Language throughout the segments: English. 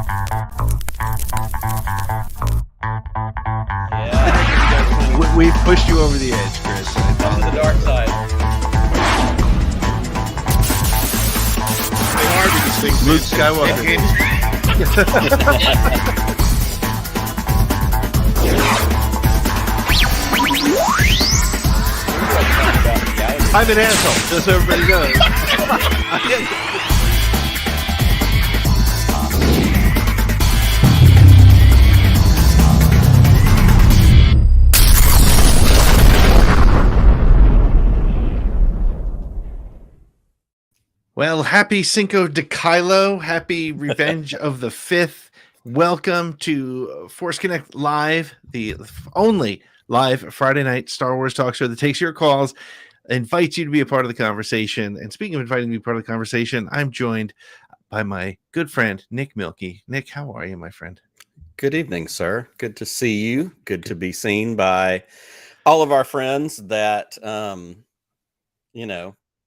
Yeah, We pushed you over the edge, Chris. come to the dark side. They are these things. Luke Skywalker. I'm an asshole, just so everybody knows. Well, happy Cinco de Kylo. Happy Revenge of the Fifth. Welcome to Force Connect Live, the only live Friday night Star Wars talk show that takes your calls, invites you to be a part of the conversation. And speaking of inviting me to be part of the conversation, I'm joined by my good friend, Nick Milkey. Nick, how are you, my friend? Good evening, sir. Good to see you. Good to be seen by all of our friends that,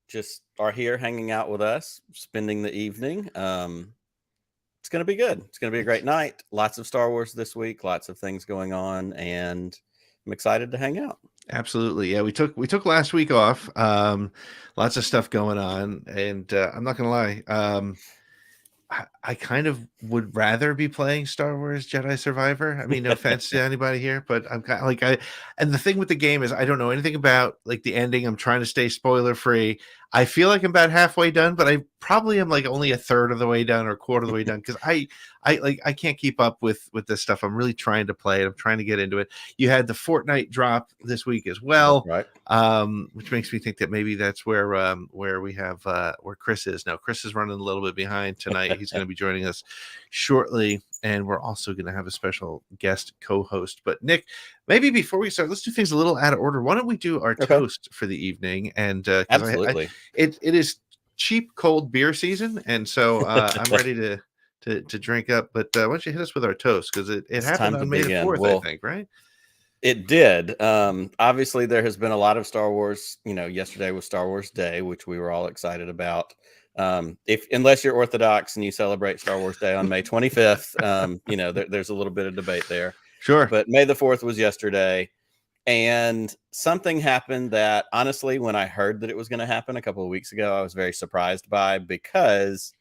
just are here hanging out with us, spending the evening. It's going to be good. It's going to be a great night. Lots of Star Wars this week, lots of things going on, and I'm excited to hang out. Absolutely. Yeah, we took last week off. Lots of stuff going on, and I'm not gonna lie. I kind of would rather be playing Star Wars Jedi Survivor. I mean, no offense to anybody here, but I'm kind of like and the thing with the game is I don't know anything about like the ending. I'm trying to stay spoiler free. I feel like I'm about halfway done, but I probably am like only a third of the way done or a quarter of the way done because I can't keep up with this stuff. I'm really trying to play it. I'm trying to get into it. You had the Fortnite drop this week as well, right? Which makes me think that maybe that's where we have where Chris is now. Chris is running a little bit behind tonight. He's going to be joining us shortly, and we're also going to have a special guest co-host. But Nick, maybe before we start, let's do things a little out of order. Why don't we do our toast for the evening? And absolutely, it is cheap cold beer season, and so I'm ready to drink up. But why don't you hit us with our toast, because it happened on May the 4th, I think, right? It did. Obviously, there has been a lot of Star Wars. Yesterday was Star Wars Day, which we were all excited about. Unless you're Orthodox and you celebrate Star Wars Day on May 25th, there's a little bit of debate there. Sure. But May the 4th was yesterday. And something happened that, honestly, when I heard that it was going to happen a couple of weeks ago, I was very surprised by, because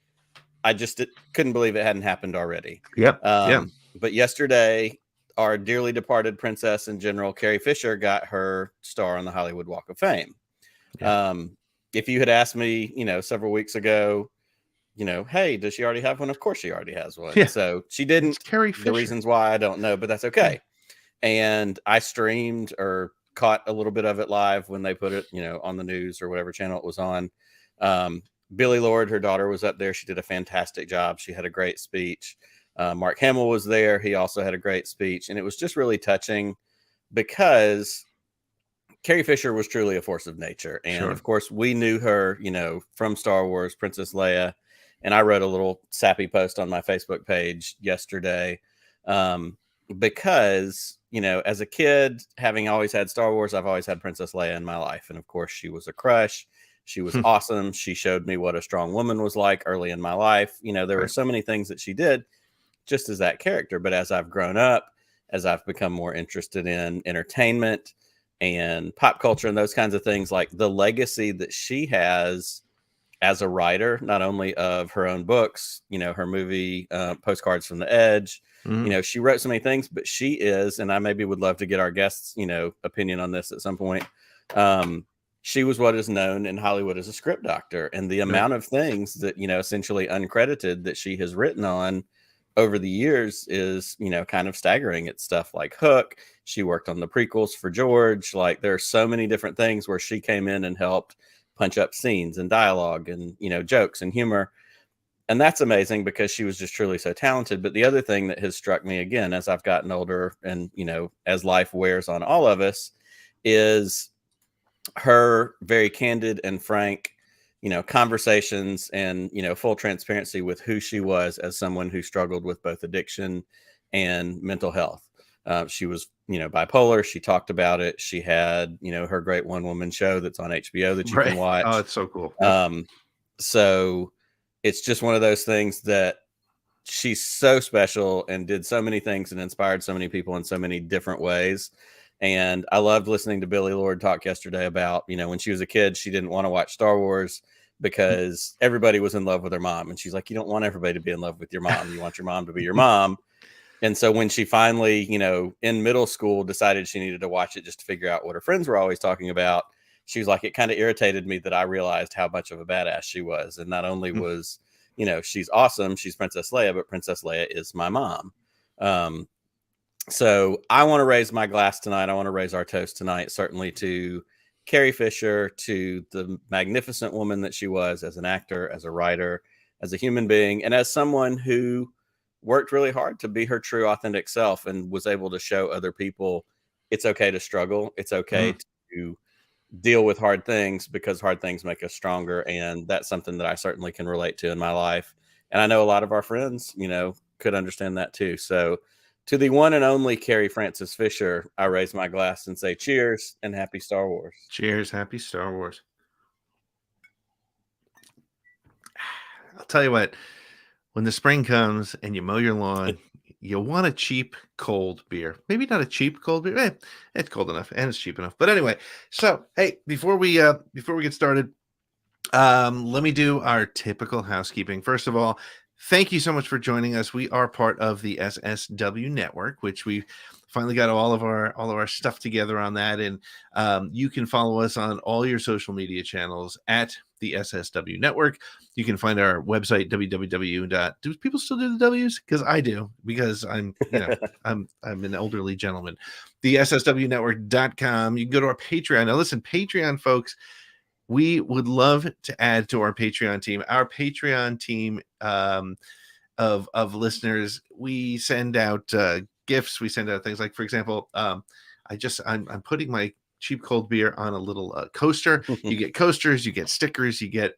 I just couldn't believe it hadn't happened already. Yep. But yesterday, our dearly departed Princess and General Carrie Fisher got her star on the Hollywood Walk of Fame. Yeah. If you had asked me, several weeks ago, hey, does she already have one? Of course she already has one. Yeah. So she didn't. Carrie Fisher. The reasons why I don't know, but that's okay. And I streamed or caught a little bit of it live when they put it, on the news or whatever channel it was on. Billie Lourd, her daughter, was up there. She did a fantastic job. She had a great speech. Mark Hamill was there. He also had a great speech. And it was just really touching because Carrie Fisher was truly a force of nature. And of course, we knew her, from Star Wars, Princess Leia. And I wrote a little sappy post on my Facebook page yesterday because, as a kid, having always had Star Wars, I've always had Princess Leia in my life. And of course, she was a crush. She was awesome. She showed me what a strong woman was like early in my life. There were so many things that she did just as that character. But as I've grown up, as I've become more interested in entertainment and pop culture and those kinds of things, like the legacy that she has as a writer, not only of her own books, her movie, Postcards from the Edge, she wrote so many things, but she is, and I maybe would love to get our guests, opinion on this at some point. She was what is known in Hollywood as a script doctor, and the amount of things that, essentially uncredited that she has written on over the years is, kind of staggering. It's stuff like Hook. She worked on the prequels for George. Like, there are so many different things where she came in and helped punch up scenes and dialogue and, jokes and humor. And that's amazing because she was just truly so talented. But the other thing that has struck me again, as I've gotten older and, as life wears on all of us, is her very candid and frank, conversations and, full transparency with who she was as someone who struggled with both addiction and mental health. She was, bipolar. She talked about it. She had, her great one-woman show that's on HBO that you can watch. Oh, it's so cool. So it's just one of those things that she's so special and did so many things and inspired so many people in so many different ways. And I loved listening to Billy Lord talk yesterday about, when she was a kid, she didn't want to watch Star Wars because everybody was in love with her mom. And she's like, you don't want everybody to be in love with your mom. You want your mom to be your mom. And so when she finally, in middle school decided she needed to watch it just to figure out what her friends were always talking about, she was like, it kind of irritated me that I realized how much of a badass she was. And not only was, she's awesome, she's Princess Leia, but Princess Leia is my mom. So I want to raise my glass tonight. I want to raise our toast tonight, certainly to Carrie Fisher, to the magnificent woman that she was as an actor, as a writer, as a human being, and as someone who worked really hard to be her true, authentic self and was able to show other people it's okay to struggle. It's okay to deal with hard things because hard things make us stronger. And that's something that I certainly can relate to in my life. And I know a lot of our friends, could understand that too. So to the one and only Carrie Francis Fisher, I raise my glass and say cheers and happy Star Wars. Cheers. Happy Star Wars. I'll tell you what, when the spring comes and you mow your lawn, you want a cheap cold beer. Maybe not a cheap cold beer. It's cold enough and it's cheap enough. But anyway, so hey, before we get started, let me do our typical housekeeping. First of all, thank you so much for joining us. We are part of the SSW network, which we finally got all of our stuff together on that. And you can follow us on all your social media channels at the SSW network. You can find our website, www. Do people still do the W's? Because I do, because I'm an elderly gentleman. The SSWnetwork.com. You can go to our Patreon. Now listen, Patreon folks, we would love to add to our Patreon team. Our Patreon team of listeners, we send out gifts. We send out things like, for example, I'm putting my cheap cold beer on a little coaster. You get coasters, you get stickers, you get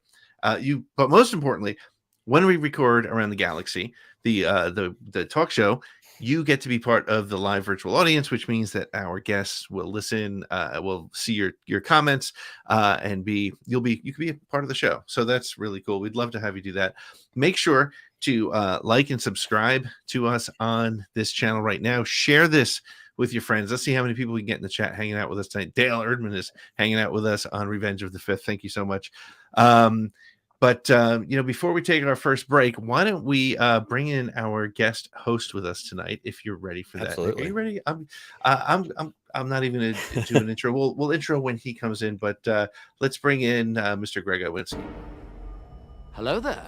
but most importantly, when we record Around the Galaxy, the talk show, you get to be part of the live virtual audience, which means that our guests will listen, will see your comments, and you can be a part of the show. So that's really cool. We'd love to have you do that. Make sure to like and subscribe to us on this channel right now. Share this with your friends. Let's see how many people we can get in the chat hanging out with us tonight. Dale Erdman is hanging out with us on Revenge of the Fifth. Thank you so much. But before we take our first break, why don't we bring in our guest host with us tonight? If you're ready for that, Absolutely. Are you ready? I'm not even going to do an intro. We'll intro when he comes in. But let's bring in Mr. Greg Iwinski. Hello there.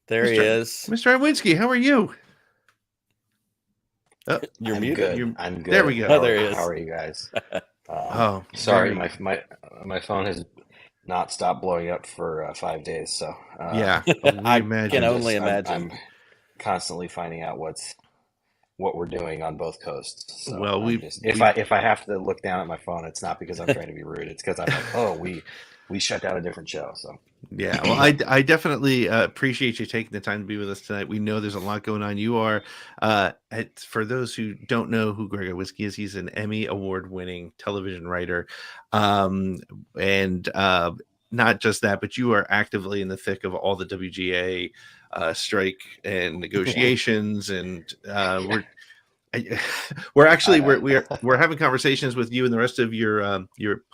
There he is. Mr. Iwinski, how are you? Oh, you're muted. I'm good. There we go. Oh, there he is. How are you guys? Sorry, my phone has not stopped blowing up for 5 days. So yeah, I can only imagine. I'm constantly finding out what we're doing on both coasts. So well, if I have to look down at my phone, it's not because I'm trying to be rude. It's because I'm like, oh, we shut down a different show. So yeah, well, I definitely appreciate you taking the time to be with us tonight. We know there's a lot going on. You are, for those who don't know who Greg Iwinski is, he's an Emmy award-winning television writer, and not just that, but you are actively in the thick of all the WGA strike and negotiations, and we're having conversations with you and the rest of your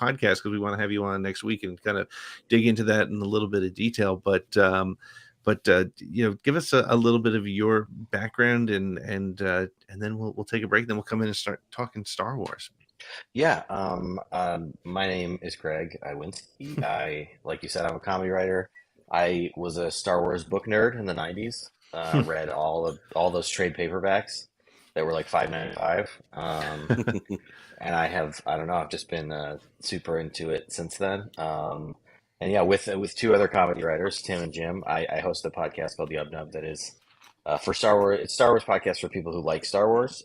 podcast because we want to have you on next week and kind of dig into that in a little bit of detail. But give us a little bit of your background and then we'll take a break. Then we'll come in and start talking Star Wars. Yeah. My name is Greg Iwinski. Like you said, I'm a comedy writer. I was a Star Wars book nerd in the 90s. Read all those trade paperbacks that were like $5.95. And I've just been super into it since then. And yeah, with two other comedy writers, Tim and Jim, I host a podcast called Yub Nub that is for Star Wars. It's Star Wars podcast for people who like Star Wars.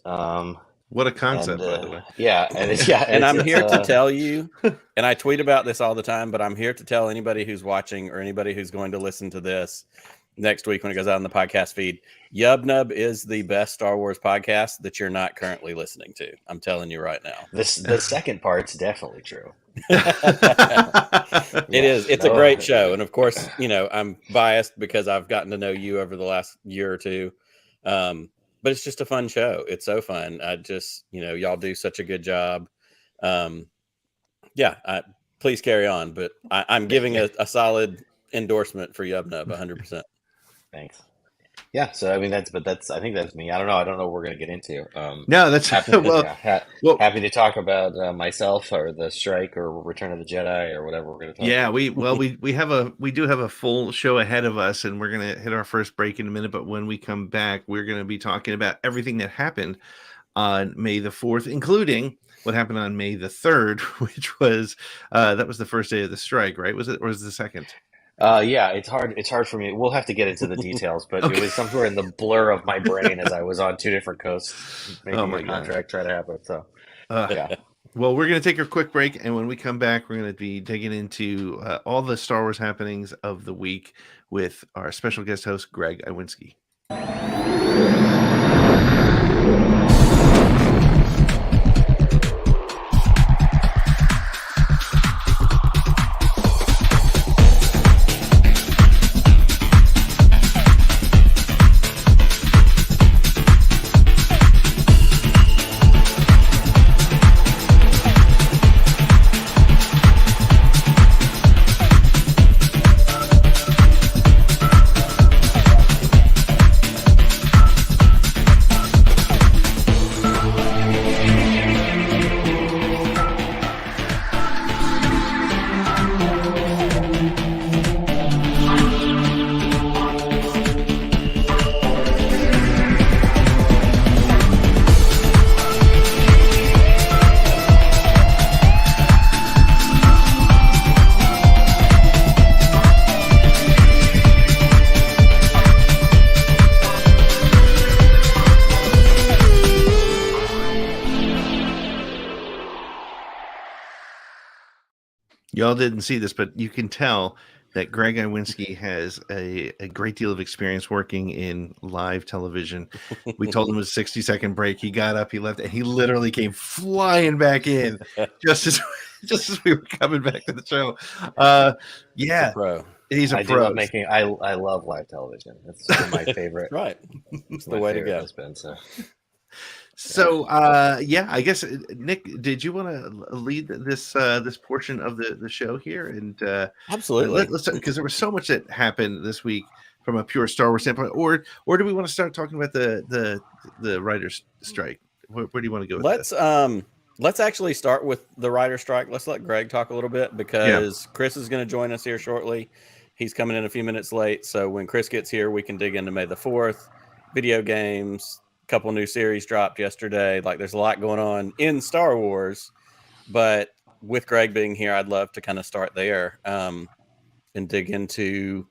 What a concept, by the way. Yeah, and I'm here to tell you, and I tweet about this all the time, but I'm here to tell anybody who's watching or anybody who's going to listen to this next week when it goes out on the podcast feed, Yub Nub is the best Star Wars podcast that you're not currently listening to. I'm telling you right now. The second part's definitely true. It is. It's a great show, and of course, I'm biased because I've gotten to know you over the last year or two. But it's just a fun show. It's so fun. I just, y'all do such a good job. Please carry on. But I'm giving a solid endorsement for Yubnub, 100%. Thanks. Yeah, so I mean I think that's me. I don't know. I don't know what we're gonna get into. No, that's happy, happy to talk about myself or the strike or Return of the Jedi or whatever we're gonna talk. Yeah, we do have a full show ahead of us, and we're gonna hit our first break in a minute. But when we come back, we're gonna be talking about everything that happened on May the 4th, including what happened on May the 3rd, which was that was the first day of the strike, right? Was it, or was it the second? Yeah, it's hard for me. We'll have to get into the details, but Okay. It was somewhere in the blur of my brain as I was on two different coasts making my a contract try to happen. So yeah. Well, we're going to take a quick break, and when we come back, we're going to be digging into all the Star Wars happenings of the week with our special guest host, Greg Iwinski. Y'all didn't see this, but you can tell that Greg Iwinski has a great deal of experience working in live television. We told him it was a 60-second break. He got up, he left, and he literally came flying back in just as we were coming back to the show. Yeah, he's a pro. I love live television. It's one of my favorite. Right, it's the way to go. So I guess Nick, did you want to lead this portion of the show here? And absolutely, let's, because there was so much that happened this week from a pure Star Wars standpoint, or do we want to start talking about the writers' strike? Where do you want to go with let's actually start with the writer strike. Let's let Greg talk a little bit because Chris is going to join us here shortly. He's coming in a few minutes late, so when Chris gets here, we can dig into May the 4th, video games. Couple new series dropped yesterday. Like, there's a lot going on in Star Wars, but with Greg being here, I'd love to kind of start there and dig into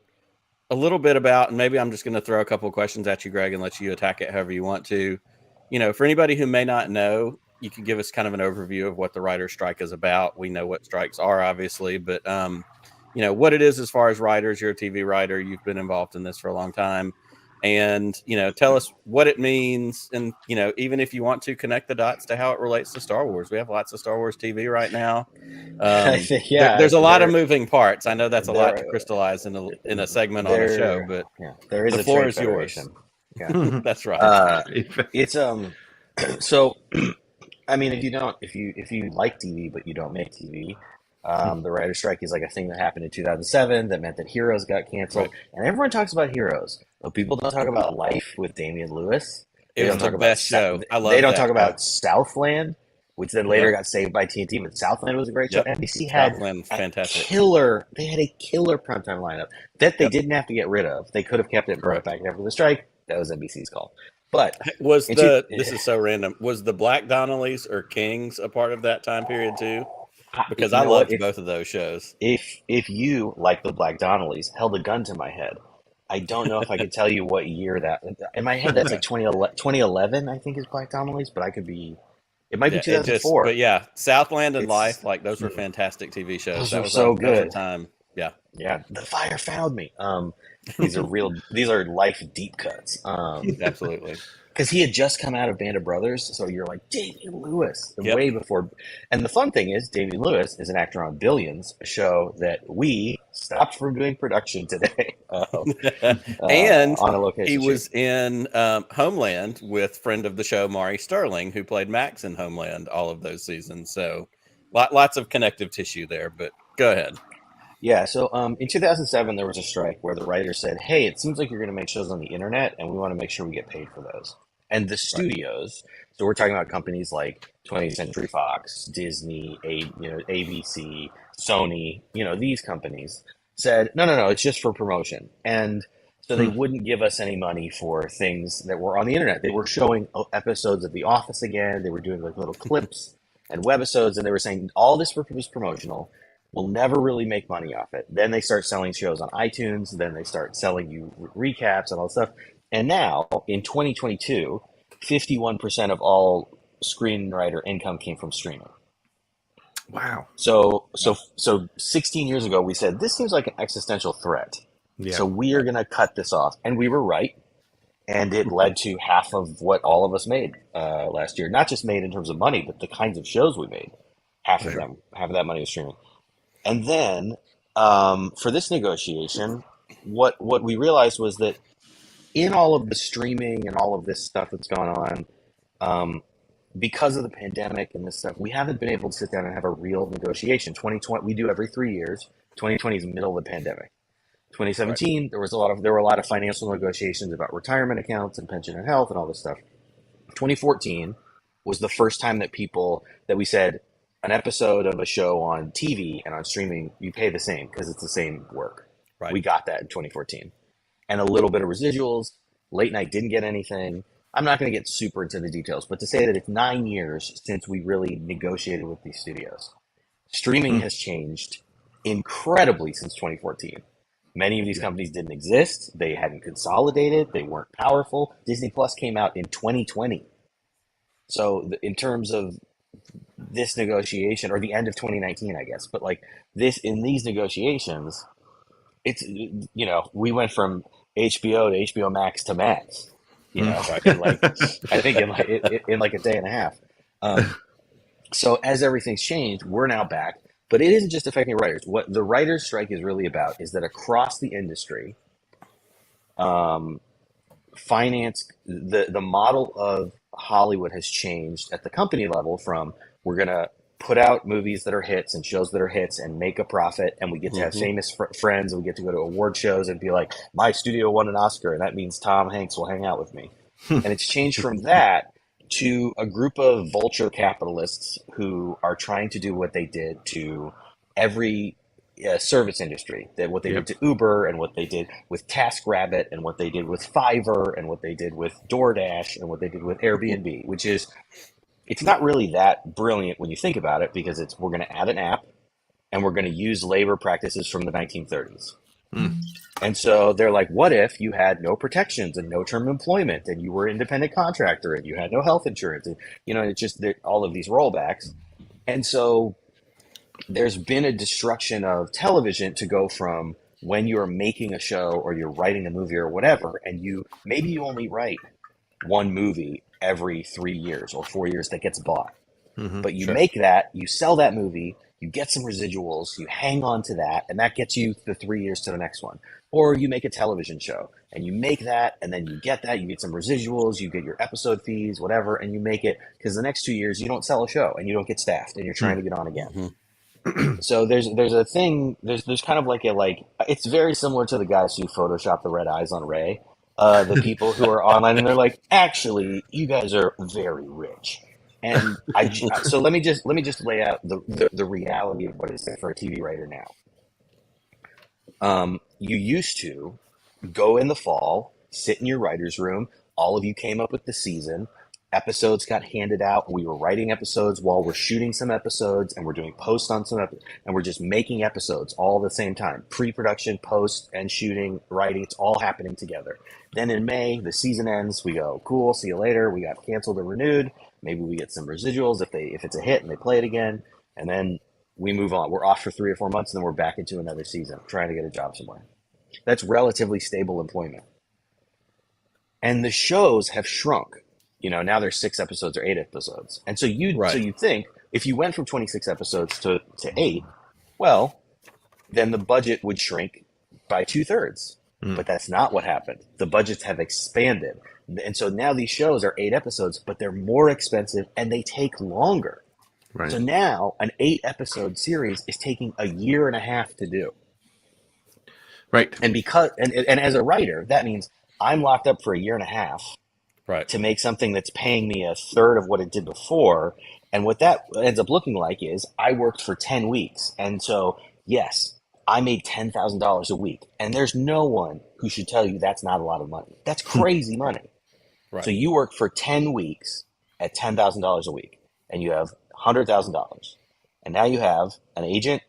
a little bit about, and maybe I'm just going to throw a couple of questions at you, Greg, and let you attack it however you want to. For anybody who may not know, you can give us kind of an overview of what the writer's strike is about. We know what strikes are, obviously, but what it is as far as writers. You're a TV writer. You've been involved in this for a long time. And, tell us what it means. And, even if you want to connect the dots to how it relates to Star Wars, we have lots of Star Wars TV right now. There's a lot of moving parts. I know that's a lot to crystallize in a segment on a show, but there is the floor is yours. Yeah. That's right. It's so I mean, if you like TV but you don't make TV, the writer's strike is like a thing that happened in 2007 that meant that Heroes got canceled. Right. And everyone talks about Heroes, but people don't talk about Life with Damian Lewis. It was the best show. I love. They don't talk about Southland, which then later got saved by TNT. But Southland was a great show. NBC had fantastic killer. They had a killer primetime lineup that they didn't have to get rid of. They could have kept it and brought it back after the strike. That was NBC's call. But this is so random. Was the Black Donnellys or Kings a part of that time period too? Because I loved both of those shows. If you, like the Black Donnellys, held a gun to my head, I don't know if I could tell you what year that. In my head, that's like 2011, I think, is Black Donnellys, but I could be. It might be 2004. But yeah, Southland and Life, like those were fantastic TV shows. That was so good. Time. Yeah. Yeah. The Fire Found Me. These are Life deep cuts. Absolutely. because he had just come out of Band of Brothers, so you're like Damian Lewis, Yep. way before. And the fun thing is, Damian Lewis is an actor on Billions, a show that we stopped from doing production today And on a he location shoot. was in Homeland with friend of the show Maury Sterling, who played Max in Homeland all of those seasons. So lots of connective tissue there. But go ahead. Yeah, so in 2007, there was a strike where the writers said, hey, it seems like you're going to make shows on the internet, and we want to make sure we get paid for those. And the studios, so we're talking about companies like 20th Century Fox, Disney, ABC, Sony, these companies said, no, it's just for promotion. And so they wouldn't give us any money for things that were on the internet. They were showing episodes of The Office again. They were doing like little clips and webisodes, and they were saying all this was promotional. We'll never really make money off it. Then they start selling shows on iTunes. Then they start selling you recaps and all that stuff. And now in 2022, 51% of all screenwriter income came from streaming. Wow. So 16 years ago, we said, this seems like an existential threat. Yeah. So we are going to cut this off. And we were right. And it led to half of what all of us made last year. Not just made in terms of money, but the kinds of shows we made. Half of that money was streaming. And then for this negotiation, what we realized was that in all of the streaming and all of this stuff that's gone on, because of the pandemic and this stuff, we haven't been able to sit down and have a real negotiation. 2020, we do every 3 years. 2020 is the middle of the pandemic. 2017, right. There were a lot of financial negotiations about retirement accounts and pension and health and all this stuff. 2014 was the first time that we said, an episode of a show on TV and on streaming, you pay the same because it's the same work. Right. We got that in 2014. And a little bit of residuals. Late night didn't get anything. I'm not going to get super into the details, but to say that it's 9 years since we really negotiated with these studios. Streaming has changed incredibly since 2014. Many of these companies didn't exist. They hadn't consolidated. They weren't powerful. Disney Plus came out in 2020. So in terms of this negotiation, or the end of 2019, I guess, but like this, in these negotiations, it's, we went from HBO to HBO Max to Max, in like, I think in like a day and a half. So as everything's changed, we're now back, but it isn't just affecting writers. What the writers' strike is really about is that across the industry, finance, the model of Hollywood has changed at the company level from, we're going to put out movies that are hits and shows that are hits and make a profit, and we get to have famous friends, and we get to go to award shows and be like, my studio won an Oscar, and that means Tom Hanks will hang out with me. And it's changed from that to a group of vulture capitalists who are trying to do what they did to every service industry, that what they did to Uber, and what they did with TaskRabbit, and what they did with Fiverr, and what they did with DoorDash, and what they did with Airbnb, which is, it's not really that brilliant when you think about it, because we're going to add an app and we're going to use labor practices from the 1930s. And so they're like, what if you had no protections and no term employment, and you were an independent contractor and you had no health insurance, and it's just all of these rollbacks. And so there's been a destruction of television to go from when you're making a show or you're writing a movie or whatever, and maybe you only write one movie every 3 years or 4 years that gets bought. But you make that, you sell that movie, you get some residuals, you hang on to that, and that gets you the 3 years to the next one. Or you make a television show and you make that, and then you get some residuals, you get your episode fees, whatever, and you make it, because the next 2 years you don't sell a show and you don't get staffed and you're trying to get on again. So there's a thing, there's kind of it's very similar to the guys who Photoshop the red eyes on Ray. The people who are online and they're like, actually, you guys are very rich. And so let me just lay out the reality of what it's for a TV writer now. You used to go in the fall, sit in your writer's room. All of you came up with the season. Episodes got handed out. We were writing episodes while we're shooting some episodes, and we're doing post on some episodes, and we're just making episodes all at the same time. Pre-production, post, and shooting, writing, it's all happening together. Then in May, the season ends. We go, cool, see you later. We got canceled or renewed. Maybe we get some residuals if it's a hit and they play it again. And then we move on. We're off for 3 or 4 months, and then we're back into another season, trying to get a job somewhere. That's relatively stable employment. And the shows have shrunk. now there's 6 episodes or 8 episodes. And so Right. you think if you went from 26 episodes to 8, well, then the budget would shrink by 2/3. But that's not what happened. The budgets have expanded. And so now these shows are 8 episodes, but they're more expensive and they take longer. Right. So now an 8 episode series is taking a year and a half to do. Right. And and as a writer, that means I'm locked up for a year and a half Right. to make something that's paying me a third of what it did before. And what that ends up looking like is I worked for 10 weeks. And so, yes, I made $10,000 a week. And there's no one who should tell you that's not a lot of money. That's crazy money. Right. So you work for 10 weeks at $10,000 a week and you have $100,000. And now you have an agent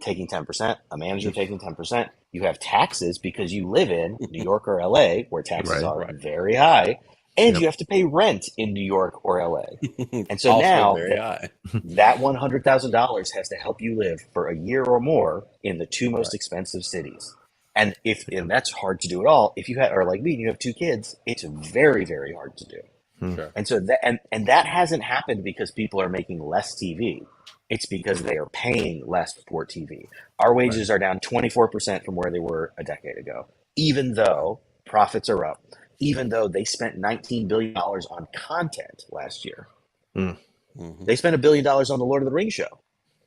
taking 10%, a manager taking 10%. You have taxes because you live in New York or LA where taxes are very high. And you have to pay rent in New York or LA. And so Also now very high. that $100,000 has to help you live for a year or more in the two most expensive cities. And that's hard to do at all. If you have, or like me, you have 2 kids, it's very, very hard to do. Sure. And so that hasn't happened because people are making less TV. It's because they are paying less for TV. Our wages are down 24% from where they were a decade ago, even though profits are up, even though they spent $19 billion on content last year. They spent $1 billion on the Lord of the Rings show.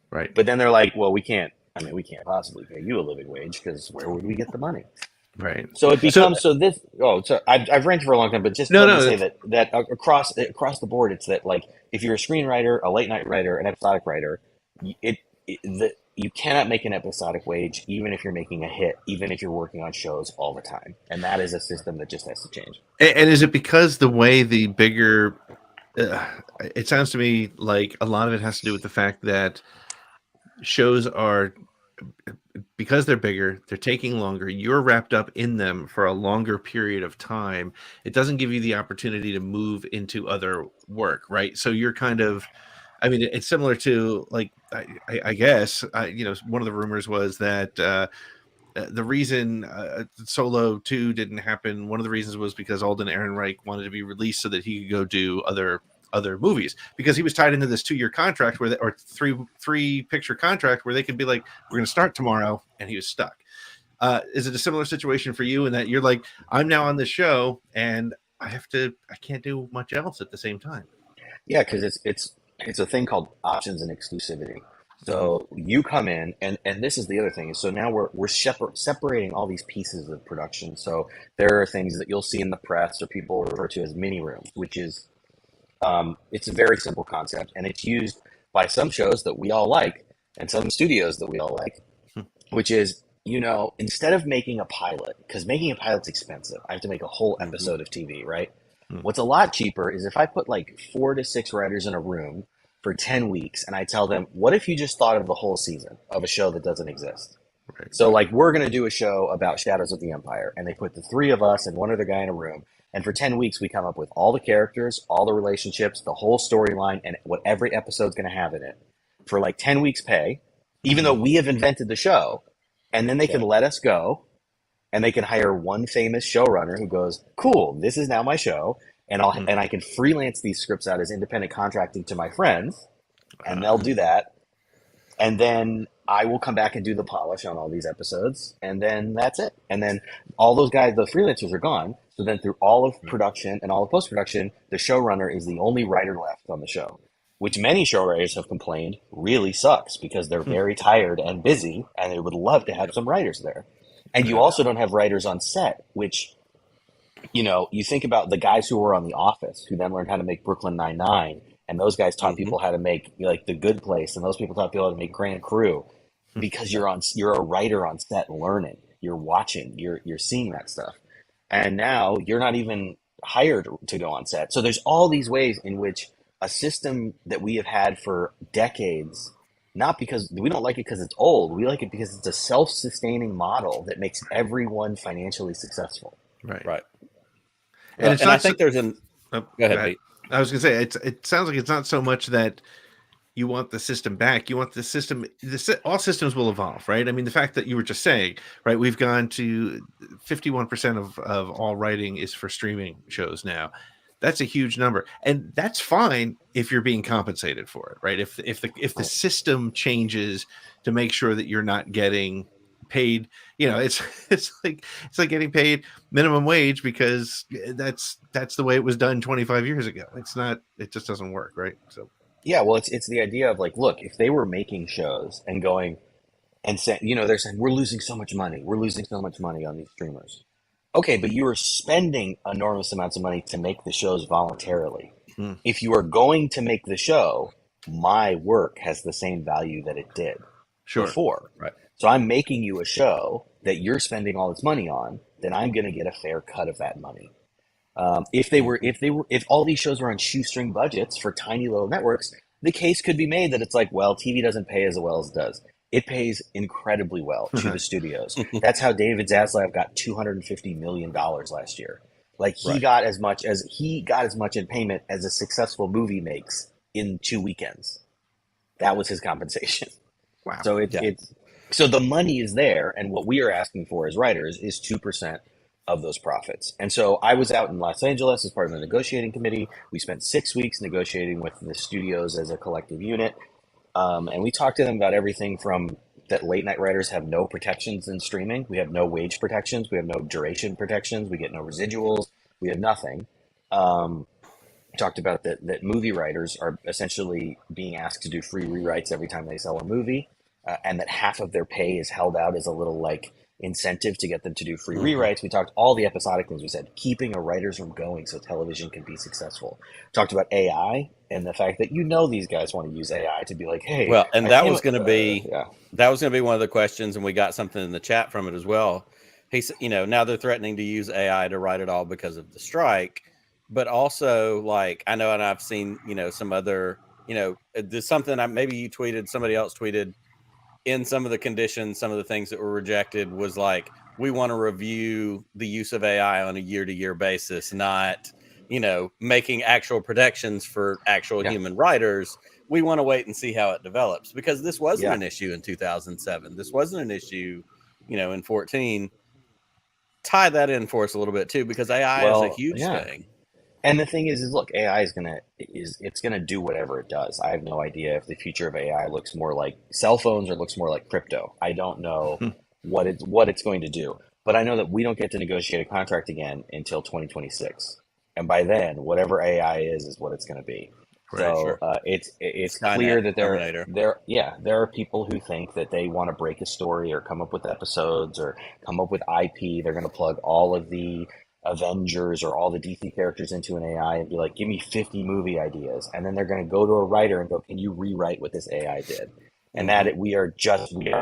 Right. But then they're like, well, we can't possibly pay you a living wage because where would we get the money? Right. So it becomes I've ranted for a long time, but just let me say that across the board, it's that like if you're a screenwriter, a late night writer, an episodic writer, you cannot make an episodic wage even if you're making a hit, even if you're working on shows all the time, and that is a system that just has to change. And is it because the way the bigger? It sounds to me like a lot of it has to do with the fact that shows are, because they're bigger, they're taking longer, you're wrapped up in them for a longer period of time. It doesn't give you the opportunity to move into other work, right? So you're kind of, I mean, it's similar to like, I guess, one of the rumors was that the reason Solo 2 didn't happen, one of the reasons was because Alden Ehrenreich wanted to be released so that he could go do other movies, because he was tied into this 2-year contract or three picture contract where they could be like, we're going to start tomorrow, and he was stuck. Is it a similar situation for you in that you're like, I'm now on this show and I can't do much else at the same time? Yeah, because it's a thing called options and exclusivity. So you come in, and this is the other thing. So now we're separating all these pieces of production. So there are things that you'll see in the press or people refer to as mini rooms, which is it's a very simple concept, and it's used by some shows that we all like and some studios that we all like, which is, instead of making a pilot, because making a pilot's expensive, I have to make a whole episode of TV, right? What's a lot cheaper is if I put like 4 to 6 writers in a room for 10 weeks and I tell them, what if you just thought of the whole season of a show that doesn't exist? Right. So like we're going to do a show about Shadows of the Empire, and they put the 3 of us and one other guy in a room. And for 10 weeks, we come up with all the characters, all the relationships, the whole storyline, and what every episode's going to have in it for like 10 weeks pay, even though we have invented the show. And then they can let us go, and they can hire one famous showrunner who goes, cool, this is now my show. And I can freelance these scripts out as independent contracting to my friends, and they'll do that. And then I will come back and do the polish on all these episodes, and then that's it. And then all those guys, the freelancers, are gone. So then through all of production and all of post-production, the showrunner is the only writer left on the show, which many showrunners have complained really sucks because they're very tired and busy, and they would love to have some writers there. And you also don't have writers on set, which, you think about the guys who were on The Office, who then learned how to make Brooklyn Nine-Nine, and those guys taught people how to make like The Good Place, and those people taught people how to make Grand Crew, because you're a writer on set learning, you're watching, you're seeing that stuff. And now you're not even hired to go on set. So there's all these ways in which a system that we have had for decades, not because we don't like it because it's old, we like it because it's a self-sustaining model that makes everyone financially successful. Right. And I think there's an. Go ahead, Pete. I was going to say, it sounds like it's not so much that you want the system back. You want the system. All systems will evolve, right? I mean, the fact that you were just saying, right? We've gone to 51% of all writing is for streaming shows now. That's a huge number, and that's fine if you're being compensated for it, right? If the Right. system changes to make sure that you're not getting paid, it's like getting paid minimum wage because that's the way it was done 25 years ago. It's not. It just doesn't work, right? So Yeah, well, it's the idea of like, look, if they were making shows and going and saying, they're saying we're losing so much money, we're losing so much money on these streamers. Okay, but you are spending enormous amounts of money to make the shows voluntarily. mm, If you are going to make the show, my work has the same value that it did sure, before. Right. So I'm making you a show that you're spending all this money on, then I'm going to get a fair cut of that money. If all these shows were on shoestring budgets for tiny little networks, the case could be made that it's like, well, TV doesn't pay as well as it does. It pays incredibly well to the studios. That's how David Zaslav got $250 million last year. Like he Right. got as much in payment as a successful movie makes in 2 weekends. That was his compensation. wow, So Yeah. so the money is there, and what we are asking for as writers is 2% of those profits. And so I was out in Los Angeles as part of the negotiating committee. We spent 6 weeks negotiating with the studios as a collective unit. And we talked to them about everything from that late night writers have no protections in streaming. We have no wage protections. We have no duration protections. We get no residuals. We have nothing. Talked about that movie writers are essentially being asked to do free rewrites every time they sell a movie, and that half of their pay is held out as a little like incentive to get them to do free rewrites. We talked all the episodic things. We said keeping a writer's room going so television can be successful. Talked about AI and the fact that these guys want to use AI to be like, hey, Well, and I that came was going to be yeah. that was going to be one of the questions, and we got something in the chat from it as well. He said, now they're threatening to use AI to write it all because of the strike, but also like I know, and I've seen some other there's something maybe you tweeted, somebody else tweeted in some of the conditions, some of the things that were rejected was like we want to review the use of AI on a year-to-year basis, not making actual protections for actual Yeah. human writers. We want to wait and see how it develops because this wasn't Yeah. an issue in 2007. This wasn't an issue, in 14. Tie that in for us a little bit too, because AI is a Well, huge yeah. thing. And the thing is look, AI it's gonna do whatever it does. I have no idea if the future of AI looks more like cell phones or looks more like crypto. I don't know what it's going to do, but I know that we don't get to negotiate a contract again until 2026, and by then, whatever AI is what it's going to be. right, So sure. it's Skynet, clear that Terminator. there are people who think that they want to break a story or come up with episodes or come up with IP. They're going to plug all of the Avengers or all the DC characters into an AI and be like, give me 50 movie ideas. And then they're going to go to a writer and go, can you rewrite what this AI did? And we are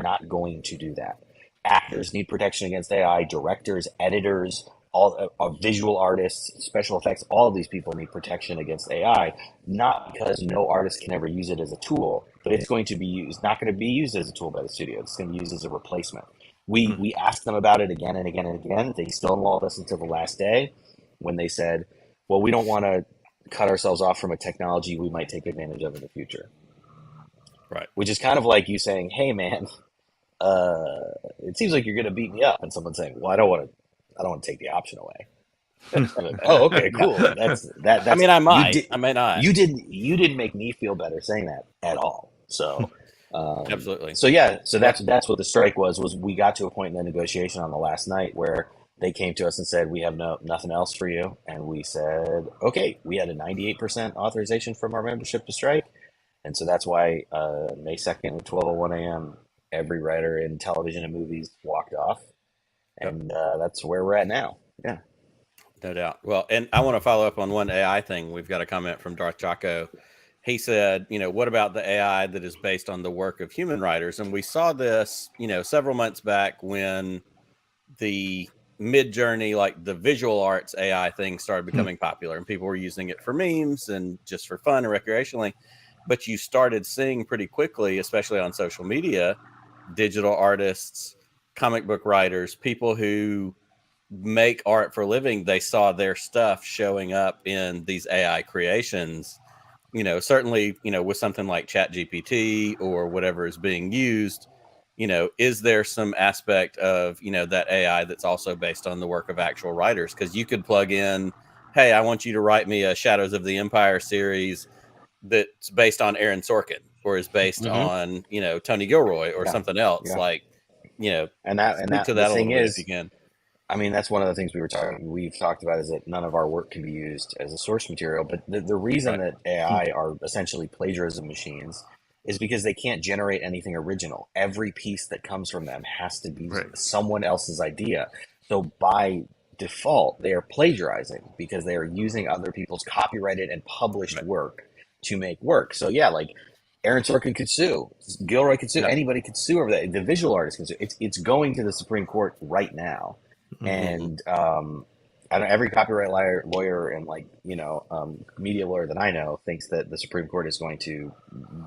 not going to do that. Actors need protection against AI, directors, editors, all visual artists, special effects, all of these people need protection against AI, not because no artist can ever use it as a tool, but it's going to be used, not going to be used as a tool by the studio. It's going to be used as a replacement. We asked them about it again and again and again. They stonewalled us until the last day when they said, well, we don't want to cut ourselves off from a technology we might take advantage of in the future. Right. Which is kind of like you saying, hey, man, it seems like you're going to beat me up. And someone saying, well, I don't want to take the option away. Like, oh, okay, cool. That's I mean, I might. You did, I may not. You didn't make me feel better saying that at all. So Absolutely. So yeah, so that's what the strike was we got to a point in the negotiation on the last night where they came to us and said, we have nothing else for you. And we said, okay, we had a 98% authorization from our membership to strike. And so that's why May 2nd at 12:01 a.m., every writer in television and movies walked off. And that's where we're at now. Yeah. No doubt. Well, and I want to follow up on one AI thing. We've got a comment from Darth Chaco. He said, what about the AI that is based on the work of human writers? And we saw this, several months back when the Mid-Journey, like the visual arts AI thing started becoming popular and people were using it for memes and just for fun and recreationally. But you started seeing pretty quickly, especially on social media, digital artists, comic book writers, people who make art for a living, they saw their stuff showing up in these AI creations. Certainly, with something like ChatGPT or whatever is being used, is there some aspect of, that AI that's also based on the work of actual writers? Because you could plug in hey, I want you to write me a Shadows of the Empire series that's based on Aaron Sorkin or is based on, Tony Gilroy or something else. Yeah. Like, And speak to the that a thing little bit is, if you can. I mean, that's one of the things we've talked about is that none of our work can be used as a source material. But the reason that AI are essentially plagiarism machines is because they can't generate anything original. Every piece that comes from them has to be someone else's idea. So by default, they are plagiarizing because they are using other people's copyrighted and published work to make work. So yeah, like Aaron Sorkin could sue, Gilroy could sue, anybody could sue over that. The visual artist can sue. It's going to the Supreme Court right now. And I don't, every copyright lawyer and media lawyer that I know thinks that the Supreme Court is going to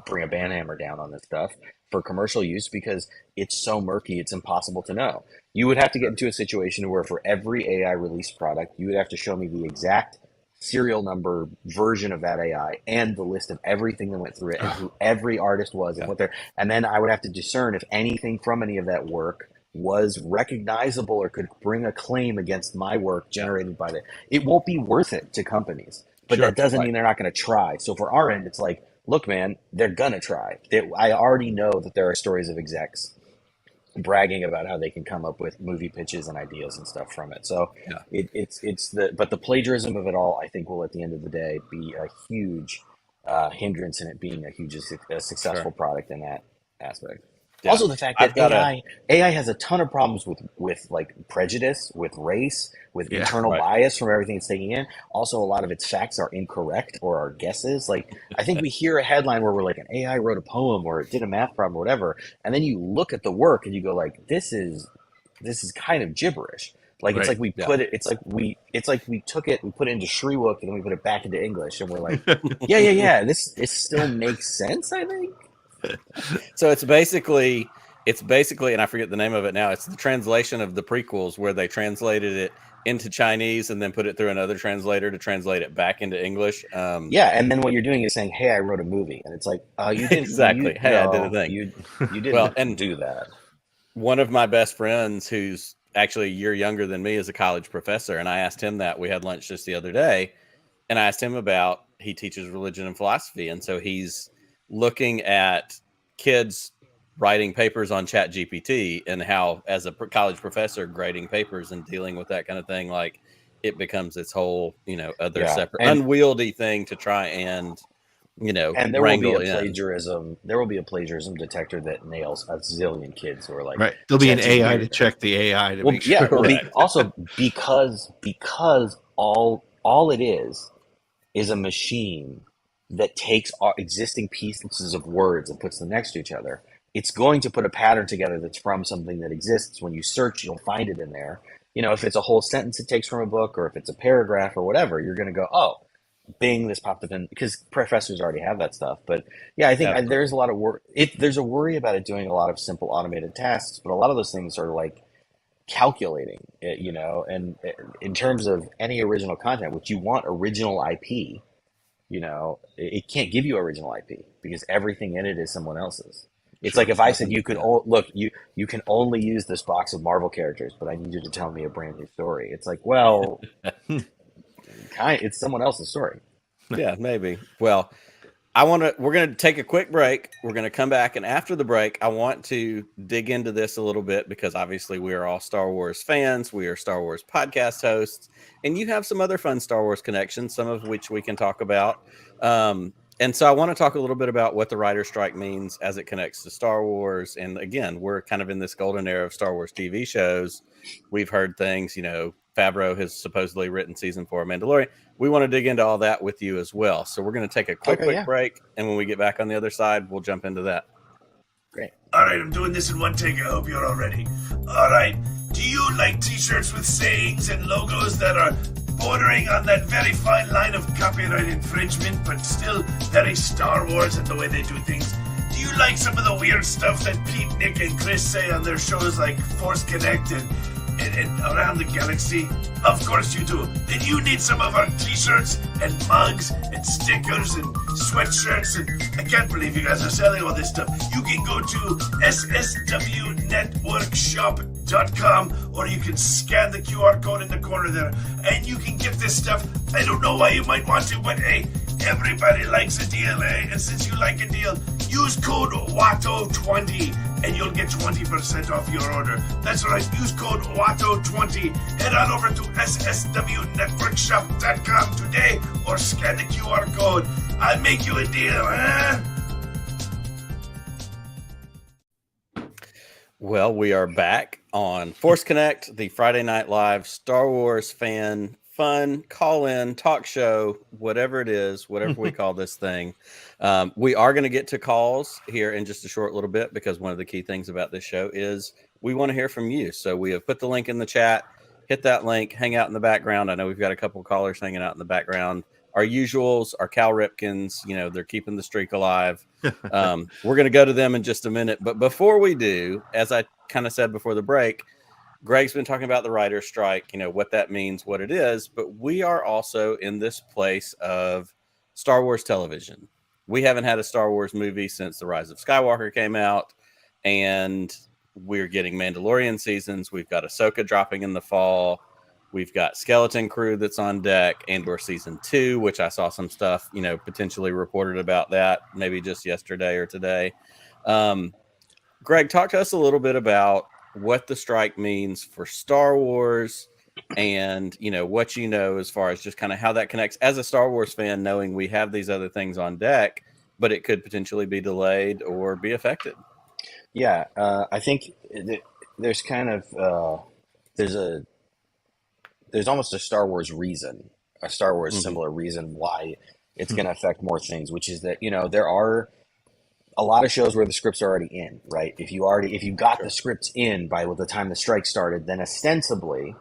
bring a ban hammer down on this stuff for commercial use because it's so murky, it's impossible to know. You would have to get into a situation where for every AI released product, you would have to show me the exact serial number version of that AI and the list of everything that went through it and who every artist was and what they're, and then I would have to discern if anything from any of that work was recognizable or could bring a claim against my work generated by that. It won't be worth it to companies, but that doesn't mean they're not going to try. So for our end, it's like, look, man, they're going to try. I already know that there are stories of execs bragging about how they can come up with movie pitches and ideas and stuff from it. So but the plagiarism of it all, I think, will at the end of the day be a huge hindrance in it being a successful product in that aspect. Yeah. Also, the fact that AI has a ton of problems with like prejudice, with race, with internal bias from everything it's taking in. Also, a lot of its facts are incorrect or are guesses. Like, I think we hear a headline where we're like, an AI wrote a poem or it did a math problem or whatever, and then you look at the work and you go like, this is kind of gibberish. Like it's like we put it. It's like we took it, we put it into Shriwook, and then we put it back into English, and we're like, yeah. This still makes sense, I think. So it's basically, and I forget the name of it now. It's the translation of the prequels where they translated it into Chinese and then put it through another translator to translate it back into English. And then what you're doing is saying, "Hey, I wrote a movie," and it's like, you didn't exactly. I did a thing. You didn't do that. One of my best friends, who's actually a year younger than me, is a college professor, and I asked him that. We had lunch just the other day, and I asked him about, he teaches religion and philosophy, and so he's looking at kids writing papers on ChatGPT and how, as a college professor, grading papers and dealing with that kind of thing, like it becomes its whole, other separate unwieldy thing to try and, and there will be a plagiarism. There will be a plagiarism detector that nails a zillion kids who are like, There'll be an AI to check the AI to make sure. Also because all it is a machine that takes existing pieces of words and puts them next to each other. It's going to put a pattern together that's from something that exists. When you search, you'll find it in there. If it's a whole sentence it takes from a book, or if it's a paragraph or whatever, you're going to go, oh, bing, this popped up in, because professors already have that stuff. But yeah, I think there's a lot of work. There's a worry about it doing a lot of simple automated tasks, but a lot of those things are like calculating it, and in terms of any original content, which you want original IP, it can't give you original IP because everything in it is someone else's. It's like if I said you can you can only use this box of Marvel characters, but I need you to tell me a brand new story. It's like, well, it's someone else's story. Yeah, maybe. Well, we're going to take a quick break. We're going to come back, and after the break, I want to dig into this a little bit because obviously we are all Star Wars fans. We are Star Wars podcast hosts, and you have some other fun Star Wars connections, some of which we can talk about. And so I want to talk a little bit about what the writer's strike means as it connects to Star Wars. And again, we're kind of in this golden era of Star Wars TV shows. We've heard things, Favreau has supposedly written season 4 of Mandalorian. We want to dig into all that with you as well. So we're going to take a quick break. And when we get back on the other side, we'll jump into that. Great. All right, I'm doing this in one take. I hope you're all ready. All right. Do you like t-shirts with sayings and logos that are bordering on that very fine line of copyright infringement, but still very Star Wars in the way they do things? Do you like some of the weird stuff that Pete, Nick, and Chris say on their shows like Force Connect and Around the Galaxy? Of course you do. Then you need some of our t-shirts and mugs and stickers and sweatshirts, and I can't believe you guys are selling all this stuff. You can go to sswnetworkshop.com Iwinski.com, or you can scan the QR code in the corner there, and you can get this stuff. I don't know why you might want to, but hey, everybody likes a deal, eh? And since you like a deal, use code WATO20 and you'll get 20% off your order. That's right, use code WATO20. Head on over to sswnetworkshop.com today or scan the QR code. I'll make you a deal, huh? Well, we are back on Force Connect, the Friday Night Live Star Wars fan fun call-in talk show, whatever it is, whatever we call this thing. We are going to get to calls here in just a short little bit because one of the key things about this show is we want to hear from you. So we have put the link in the chat. Hit that link, hang out in the background. I know we've got a couple of callers hanging out in the background. Our usuals, our Cal Ripkins, they're keeping the streak alive. We're going to go to them in just a minute. But before we do, as I kind of said before the break, Greg's been talking about the writer's strike, what that means, what it is. But we are also in this place of Star Wars television. We haven't had a Star Wars movie since The Rise of Skywalker came out. And we're getting Mandalorian seasons. We've got Ahsoka dropping in the fall. We've got Skeleton Crew that's on deck, Andor season 2, which I saw some stuff, potentially reported about that maybe just yesterday or today. Greg, talk to us a little bit about what the strike means for Star Wars and, what as far as just kind of how that connects as a Star Wars fan, knowing we have these other things on deck, but it could potentially be delayed or be affected. Yeah, I think there's kind of there's almost a Star Wars reason, a Star Wars similar reason why it's going to affect more things, which is that, there are a lot of shows where the scripts are already in, right? If you got the scripts in by the time the strike started, then ostensibly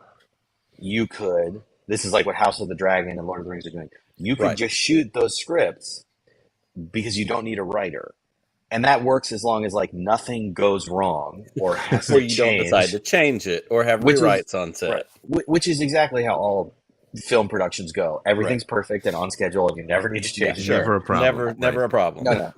you could, this is like what House of the Dragon and Lord of the Rings are doing. You could just shoot those scripts because you don't need a writer. And that works as long as nothing goes wrong or has to change. Or you don't decide to change it or have rewrites on set. Right. Which is exactly how all film productions go. Everything's perfect and on schedule, and you never need to change it. Never a problem. Never a problem. No.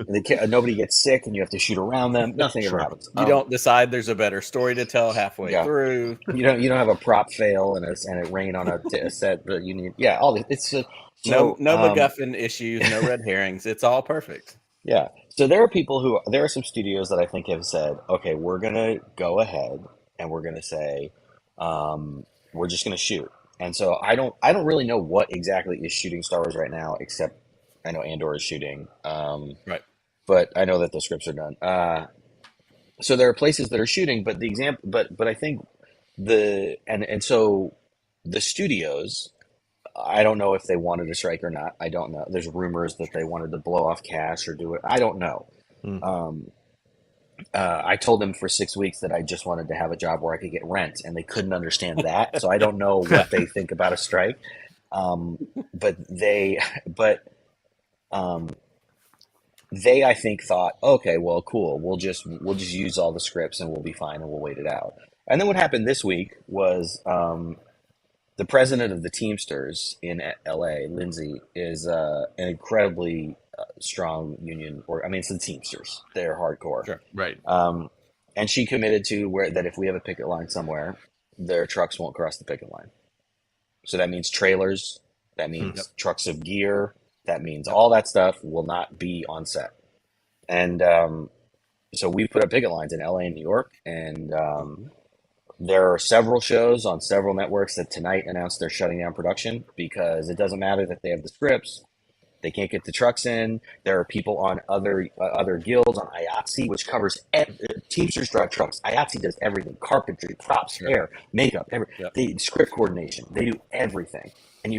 Nobody gets sick, and you have to shoot around them. Nothing ever happens. You don't decide there's a better story to tell halfway through. You don't have a prop fail and it rain on a set. But you need all this. It's no MacGuffin issues, no red herrings. It's all perfect. Yeah. So there are some studios that I think have said, okay, we're gonna go ahead and we're gonna say, we're just gonna shoot. And so I don't really know what exactly is shooting Star Wars right now, except I know Andor is shooting. Right. But I know that the scripts are done. So there are places that are shooting, but I think so the studios, I don't know if they wanted to strike or not. I don't know. There's rumors that they wanted to blow off cash or do it. I don't know. I told them for 6 weeks that I just wanted to have a job where I could get rent, and they couldn't understand that. So I don't know what they think about a strike. But they, I think thought, okay, well, cool. We'll just use all the scripts and we'll be fine and we'll wait it out. And then what happened this week was, the president of the Teamsters in LA, Lindsay, is an incredibly strong union. It's the Teamsters. They're hardcore. Sure. Right. And she committed to that if we have a picket line somewhere, their trucks won't cross the picket line. So that means trailers. That means trucks of gear. That means all that stuff will not be on set. And so we put up picket lines in LA and New York. And there are several shows on several networks that tonight announced they're shutting down production because it doesn't matter that they have the scripts. They can't get the trucks in. There are people on other guilds on IATSE, which covers Teamsters drive trucks. IATSE does everything: carpentry, props, hair, makeup, they script coordination. They do everything. And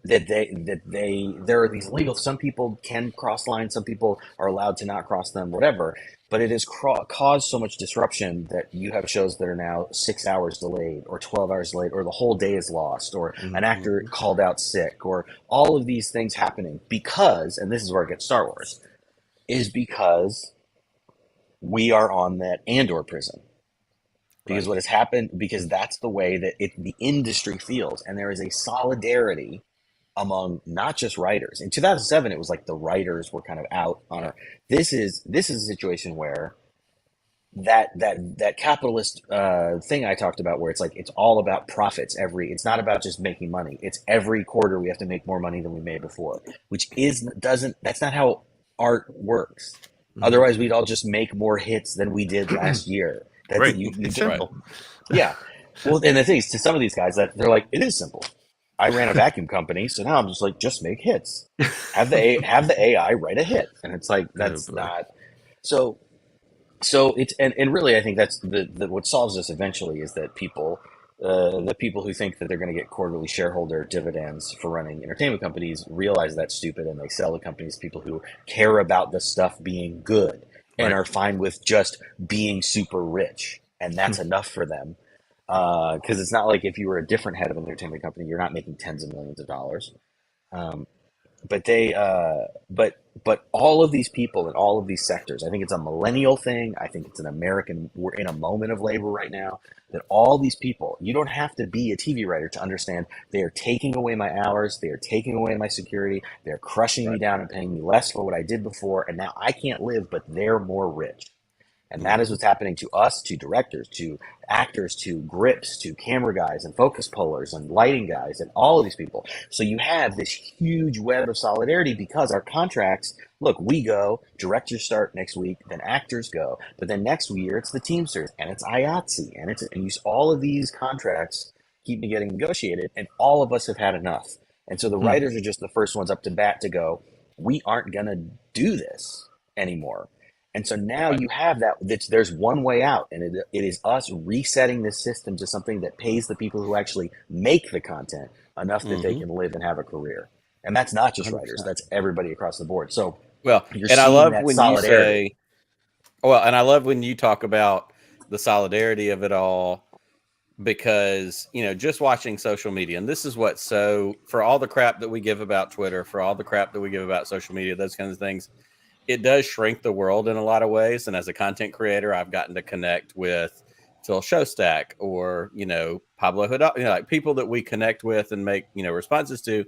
there are these legal. Some people can cross lines. Some people are allowed to not cross them. Whatever. But it has caused so much disruption that you have shows that are now 6 hours delayed or 12 hours delayed, or the whole day is lost, or an actor called out sick, or all of these things happening because, and this is where it gets Star Wars, is because we are on that Andor prison. Because what has happened, because that's the way that the industry feels. And there is a solidarity among not just writers. In 2007, it was like the writers were kind of out on it. This is a situation where that capitalist thing I talked about, where it's like it's all about profits. It's not about just making money. It's every quarter we have to make more money than we made before, which that's not how art works. Otherwise, we'd all just make more hits than we did last year. That's Right. you It's get, simple. yeah. Well, and the thing is, to some of these guys, that they're like, it is simple. I ran a vacuum company, so now I'm just like, just make hits. Have the AI write a hit, and it's like that's boy. not so. So it's and really, I think that's the what solves this eventually is that the people who think that they're going to get quarterly shareholder dividends for running entertainment companies realize that's stupid, and they sell the companies to people who care about the stuff being good and Right. are fine with just being super rich, and that's enough for them. Because it's not like if you were a different head of an entertainment company, you're not making tens of millions of dollars. Um, but they but all of these people in all of these sectors, I think it's a millennial thing. I think it's an American, we're in a moment of labor right now, that all these people, you don't have to be a TV writer to understand they are taking away my hours, they are taking away my security, they're crushing me down and paying me less for what I did before, and now I can't live, but they're more rich. And that is what's happening to us, to directors, to actors, to grips, to camera guys and focus pullers and lighting guys and all of these people. So you have this huge web of solidarity because our contracts, look, we go, directors start next week, then actors go. But then next year it's the Teamsters and it's IATSE and all of these contracts keep getting negotiated, and all of us have had enough. And so the writers are just the first ones up to bat to go, we aren't going to do this anymore. And so now you have there's one way out, and it is us resetting this system to something that pays the people who actually make the content enough that they can live and have a career. And that's not just 100%. writers, that's everybody across the board. So Well, you're and I seeing love that when solidarity. you say, well, and I love when you talk about the solidarity of it all, because, just watching social media, and this is for all the crap that we give about Twitter, for all the crap that we give about social media, those kinds of things, it does shrink the world in a lot of ways. And as a content creator, I've gotten to connect with Phil Shostak or, Pablo Hidalgo, like people that we connect with and make, responses to.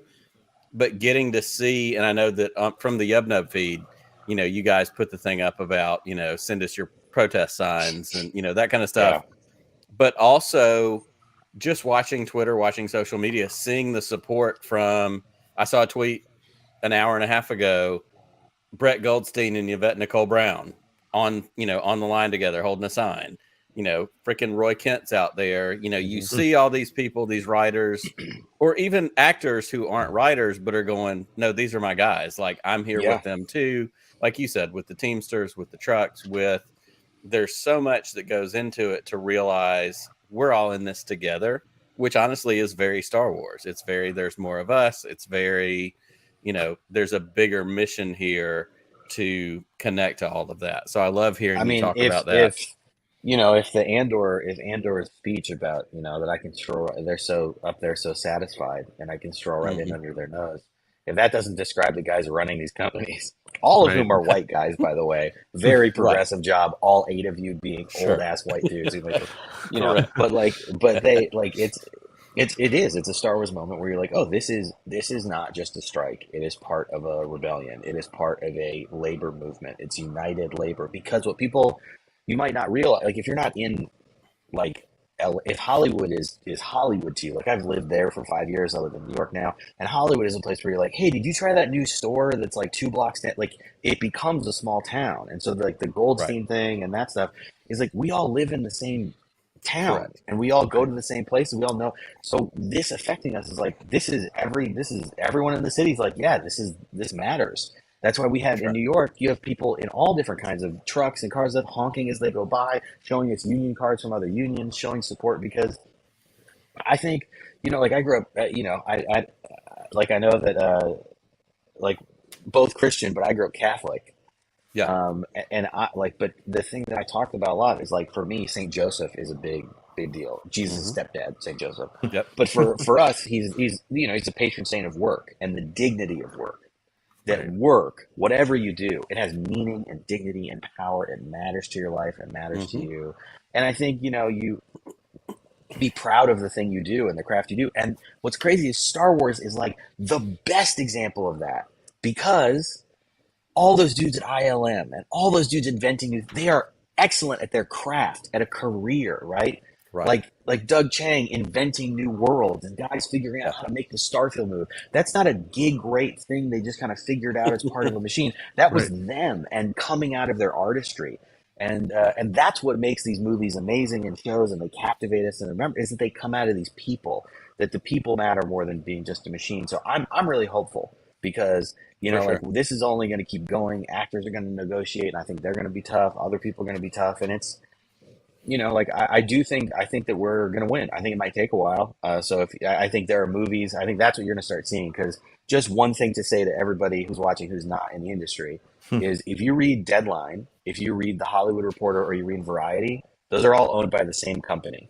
But getting to see, and I know that from the Yubnub feed, you guys put the thing up about, send us your protest signs and, that kind of stuff. Yeah. But also just watching Twitter, watching social media, seeing the support from, I saw a tweet an hour and a half ago, Brett Goldstein and Yvette Nicole Brown on the line together, holding a sign, freaking Roy Kent's out there. You see all these people, these writers, or even actors who aren't writers, but are going, no, these are my guys. Like, I'm here with them too. Like you said, with the Teamsters, with the trucks, there's so much that goes into it to realize we're all in this together, which honestly is very Star Wars. It's there's more of us. It's very, there's a bigger mission here to connect to all of that. So I love hearing you talk about that. If Andor's speech about, that I can they're so up there, so satisfied, and I can stroll right in under their nose. If that doesn't describe the guys running these companies, all of whom are white guys, by the way, very progressive job, all 8 of you being old ass white dudes, but it's a Star Wars moment where you're like, oh, this is not just a strike. It is part of a rebellion. It is part of a labor movement. It's united labor, because what people, you might not realize, like if you're not in like if Hollywood is Hollywood to you, like I've lived there for 5 years, I live in New York now, and Hollywood is a place where you're like, hey, did you try that new store that's like 2 blocks down? Like it becomes a small town, and so like the Goldstein thing and that stuff is like we all live in the same town, and we all go to the same place, and we all know. So this affecting us is like this is everyone in the city's like, yeah, this matters. That's why we have in New York, you have people in all different kinds of trucks and cars that honking as they go by, showing us union cards from other unions, showing support, because I think, like I grew up, I know that, like both Christian, but I grew up Catholic. Yeah. And but the thing that I talked about a lot is like, for me, St. Joseph is a big deal. Jesus' stepdad, St. Joseph. Yep. But for us, he's a patron saint of work and the dignity of work. That work, whatever you do, it has meaning and dignity and power. It matters to your life. It matters to you. And I think, you be proud of the thing you do and the craft you do. And what's crazy is Star Wars is like the best example of that, because all those dudes at ILM and all those dudes inventing, they are excellent at their craft, at a career, right? Right. Like Doug Chang inventing new worlds and guys figuring out how to make the Starfield move. That's not a gig rate thing they just kind of figured out as part of a machine. That was them and coming out of their artistry. And that's what makes these movies amazing and shows, and they captivate us. And remember, is that they come out of these people, that the people matter more than being just a machine. So I'm really hopeful, because like this is only going to keep going. Actors are going to negotiate, and I think they're going to be tough. Other people are going to be tough, and it's like I think that we're going to win. I think it might take a while. So I think there are movies, I think that's what you're going to start seeing. Because just one thing to say to everybody who's watching who's not in the industry is, if you read Deadline, if you read The Hollywood Reporter, or you read Variety, those are all owned by the same company.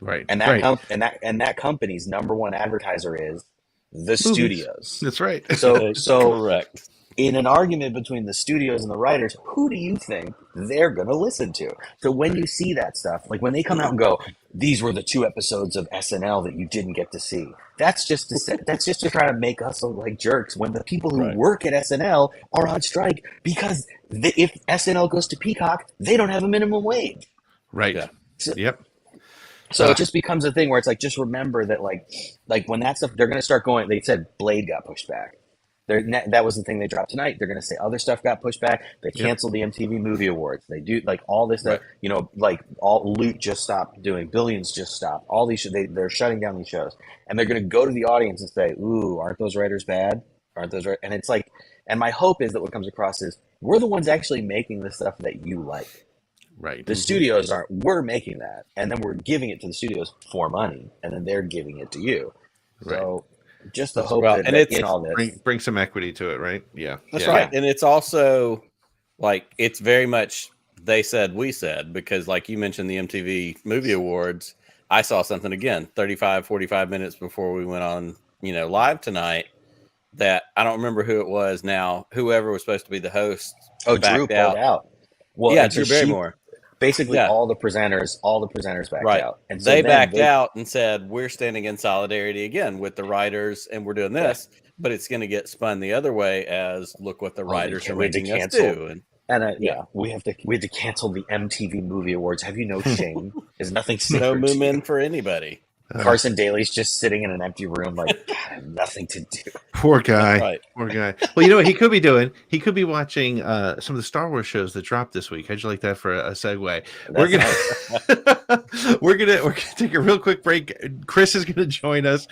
Right. And that company's number one advertiser is the studios. That's right. So Correct. in an argument between the studios and the writers, who do you think they're going to listen to? So when you see that stuff, like when they come out and go, these were the 2 episodes of SNL that you didn't get to see, that's just to try to make us look like jerks, when the people who work at SNL are on strike because if SNL goes to Peacock, they don't have a minimum wage. Right. Yeah. So it just becomes a thing where it's like, just remember that like when that stuff, they're going to start going, they said Blade got pushed back. That was the thing they dropped tonight. They're going to say other stuff got pushed back. They canceled the MTV Movie Awards. They do like all this stuff, like all Loot just stopped doing, Billions just stopped. All these, they're shutting down these shows, and they're going to go to the audience and say, ooh, aren't those writers bad? Aren't those right? And it's like, and my hope is that what comes across is, we're the ones actually making the stuff that you like. Right. The studios aren't. We're making that, and then we're giving it to the studios for money, and then they're giving it to you. Right. So just the hope that in all this, bring some equity to it, right? Yeah, that's right. And it's also like, it's very much they said, we said, because like you mentioned the MTV Movie Awards, I saw something again 45 minutes before we went on live tonight, that I don't remember who it was now. Whoever was supposed to be the host, Drew pulled out. Well, yeah, Drew Barrymore. Basically, all the presenters backed out, and so they backed out and said, we're standing in solidarity again with the writers, and we're doing this, but it's going to get spun the other way as, look what the writers are making us do. We have to cancel the MTV Movie Awards. Have you no shame? There's nothing no movement for anybody. Carson Daly's just sitting in an empty room, like, God, I have nothing to do. Poor guy. Poor guy. Well, you know what he could be doing? He could be watching some of the Star Wars shows that dropped this week. How'd you like that for a segue? We're gonna take a real quick break. Chris is gonna join us.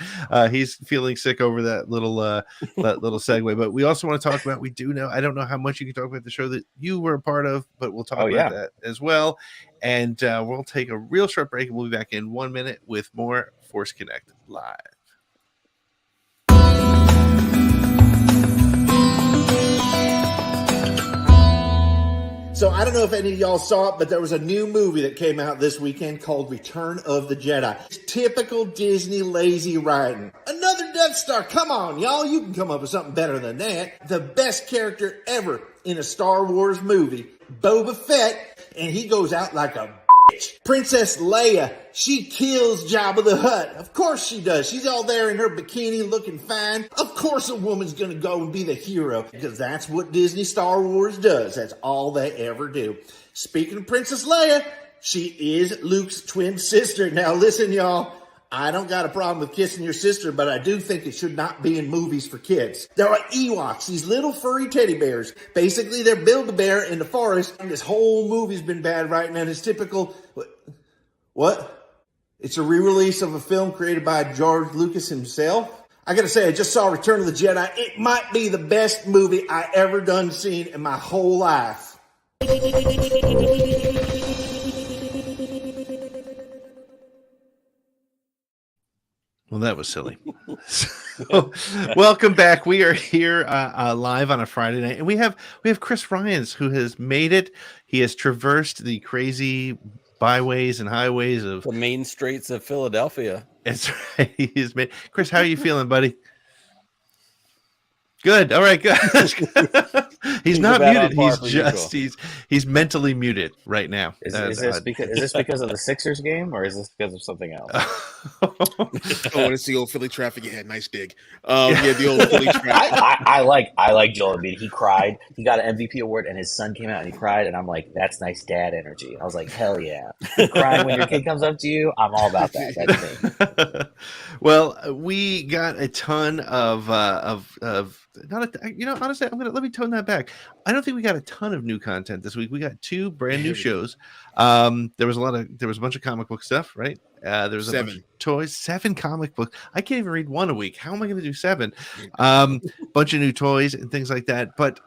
He's feeling sick over that little segue. But we also want to talk about. We do know. I don't know how much you can talk about the show that you were a part of, but we'll talk about that as well. And we'll take a real short break, and we'll be back in 1 minute with more Force Connect Live. So I don't know if any of y'all saw it, but there was a new movie that came out this weekend called Return of the Jedi. It's typical Disney lazy writing. Another Death Star. Come on, y'all. You can come up with something better than that. The best character ever in a Star Wars movie, Boba Fett, and he goes out like a bitch. Princess Leia, she kills Jabba the Hutt. Of course she does. She's all there in her bikini looking fine. Of course a woman's gonna go and be the hero, because that's what Disney Star Wars does. That's all they ever do. Speaking of Princess Leia, she is Luke's twin sister. Now listen, y'all. I don't got a problem with kissing your sister, but I do think it should not be in movies for kids. There are Ewoks, these little furry teddy bears. Basically, they're Build-A-Bear in the forest, and this whole movie's been bad right now. It's typical... What? It's a re-release of a film created by George Lucas himself? I gotta say, I just saw Return of the Jedi. It might be the best movie I ever done seen in my whole life. Well, that was silly. So, welcome back. We are here live on a Friday night, and we have Chris Ryans, who has made it. He has traversed the crazy byways and highways of the main streets of Philadelphia. That's right. He's made. Chris, how are you feeling, buddy? Good. All right. Good. He's not about muted. on par He's per just he's mentally muted right now. Is this because of the Sixers game, or is this because of something else? Oh, and it's the old Philly traffic. Yeah, nice dig. Yeah, the old Philly traffic. I like Joel Embiid. He cried. He got an MVP award, and his son came out and he cried. And I'm like, that's nice dad energy. I was like, hell yeah! Crying when your kid comes up to you, I'm all about that. That's me. Well, we got a ton of not a, honestly, let me tone that back. I don't think we got a ton of new content this week. We got 2 brand new shows. There was a bunch of comic book stuff, right? There was 7 a bunch of toys, 7 comic books. I can't even read 1 a week. How am I going to do 7? Bunch of new toys and things like that. But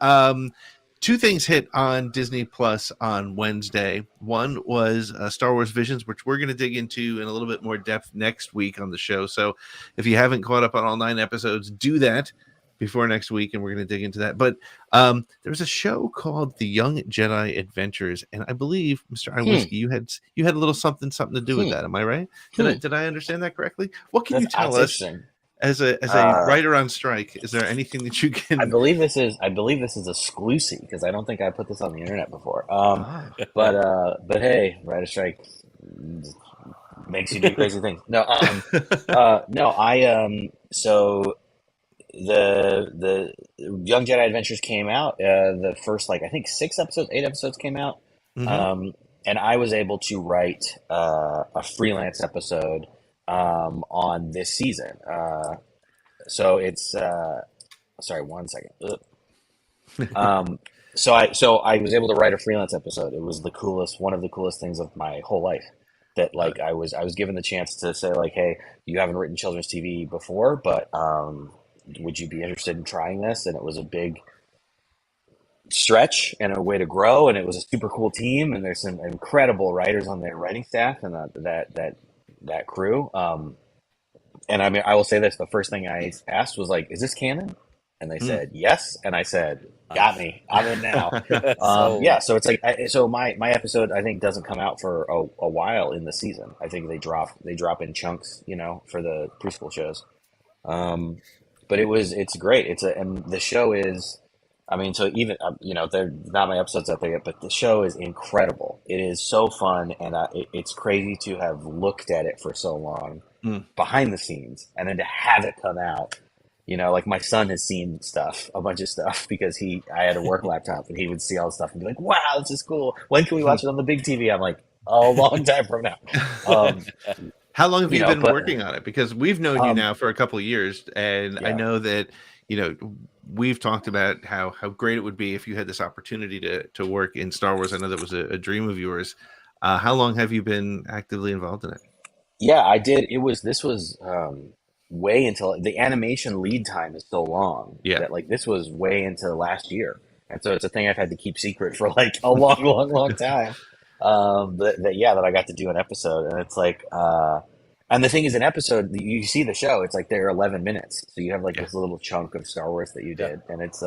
2 things hit on Disney Plus on Wednesday. One was Star Wars Visions, which we're going to dig into in a little bit more depth next week on the show. So if you haven't caught up on all 9 episodes, do that before next week, and we're going to dig into that. But there was a show called The Young Jedi Adventures, and I believe, Mr. Iwinski, you had a little something to do with that. Am I right? Did I understand that correctly? What can you tell us as a writer on strike? Is there anything that you can? I believe this is exclusive because I don't think I put this on the internet before. But hey, writer strike makes you do crazy things. No, so the Young Jedi Adventures came out. The first, I think 8 episodes came out. Mm-hmm. And I was able to write a freelance episode on this season. So it's sorry, one second. So I was able to write a freelance episode. It was one of the coolest things of my whole life. That I was given the chance to say hey, you haven't written children's TV before, but would you be interested in trying this? And it was a big stretch and a way to grow, and it was a super cool team, and there's some incredible writers on their writing staff and that crew. And I mean, I will say this: the first thing I asked was is this canon? And they said yes, and I said, got me, I'm in now. Yeah, so it's so my episode I think doesn't come out for a while in the season. I think they drop in chunks, for the preschool shows. But it's great. And the show is, I mean, so even they're not my episodes out there yet, but the show is incredible. It is so fun, and it's crazy to have looked at it for so long behind the scenes, and then to have it come out. My son has seen a bunch of stuff because I had a work laptop, and he would see all the stuff and be like, "Wow, this is cool. When can we watch it on the big TV?" I'm like, "A long time from now." How long have you been working on it? Because we've known you now for a couple of years, and I know that we've talked about how great it would be if you had this opportunity to work in Star Wars. I know that was a dream of yours. How long have you been actively involved in it? Yeah, I did. This was way until the animation lead time is so long that this was way into last year, and so it's a thing I've had to keep secret for a long time. That I got to do an episode, and it's and the thing is, an episode, you see the show, it's they're 11 minutes, so you have this little chunk of Star Wars that you did, and it's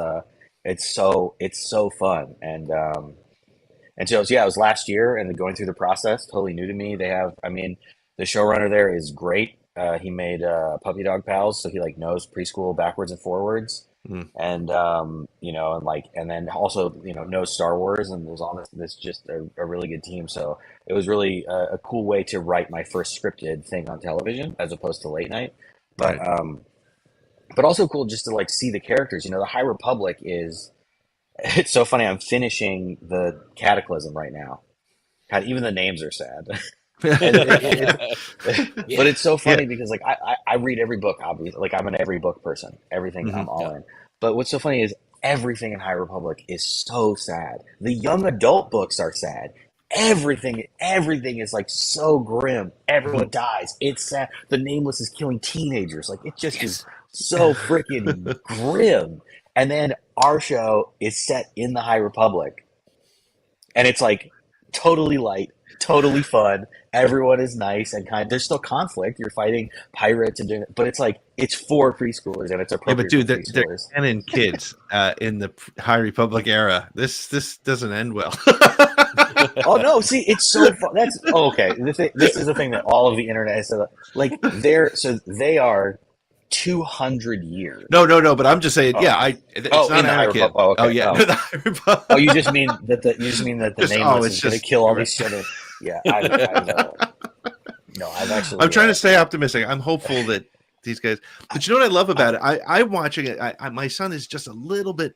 so fun, and so it was last year, and going through the process, totally new to me. The showrunner there is great. He made Puppy Dog Pals, so he knows preschool backwards and forwards. And and then also knows Star Wars, and there's all this just a really good team. So it was really a cool way to write my first scripted thing on television as opposed to late night. But also cool just to see the characters. The High Republic it's so funny. I'm finishing the Cataclysm right now. God, even the names are sad. But it's so funny because I read every book, obviously. I'm an every book person. Everything I'm all in. But what's so funny is everything in High Republic is so sad. The young adult books are sad. Everything is so grim. Everyone dies. It's sad. The Nameless is killing teenagers. It just is so freaking grim. And then our show is set in the High Republic, and it's totally light, totally fun. Everyone is nice and kind. There's still conflict. You're fighting pirates and doing it, but it's for preschoolers, and it's appropriate. Yeah, but dude, they're canon kids in the High Republic era. This doesn't end well. Oh no! See, it's so fun. This is the thing that all of the internet has said. They are 200 years. No. But I'm just saying, yeah. It's not in the High Anakin. Republic. Oh, okay. Oh yeah. Oh. No, the High Republic. Oh, you just mean that the Nameless it's is going to just kill all right. these children? Yeah, I've actually. I'm trying to stay optimistic. I'm hopeful that these guys. But you know what I love about it? I'm watching it. My son is just a little bit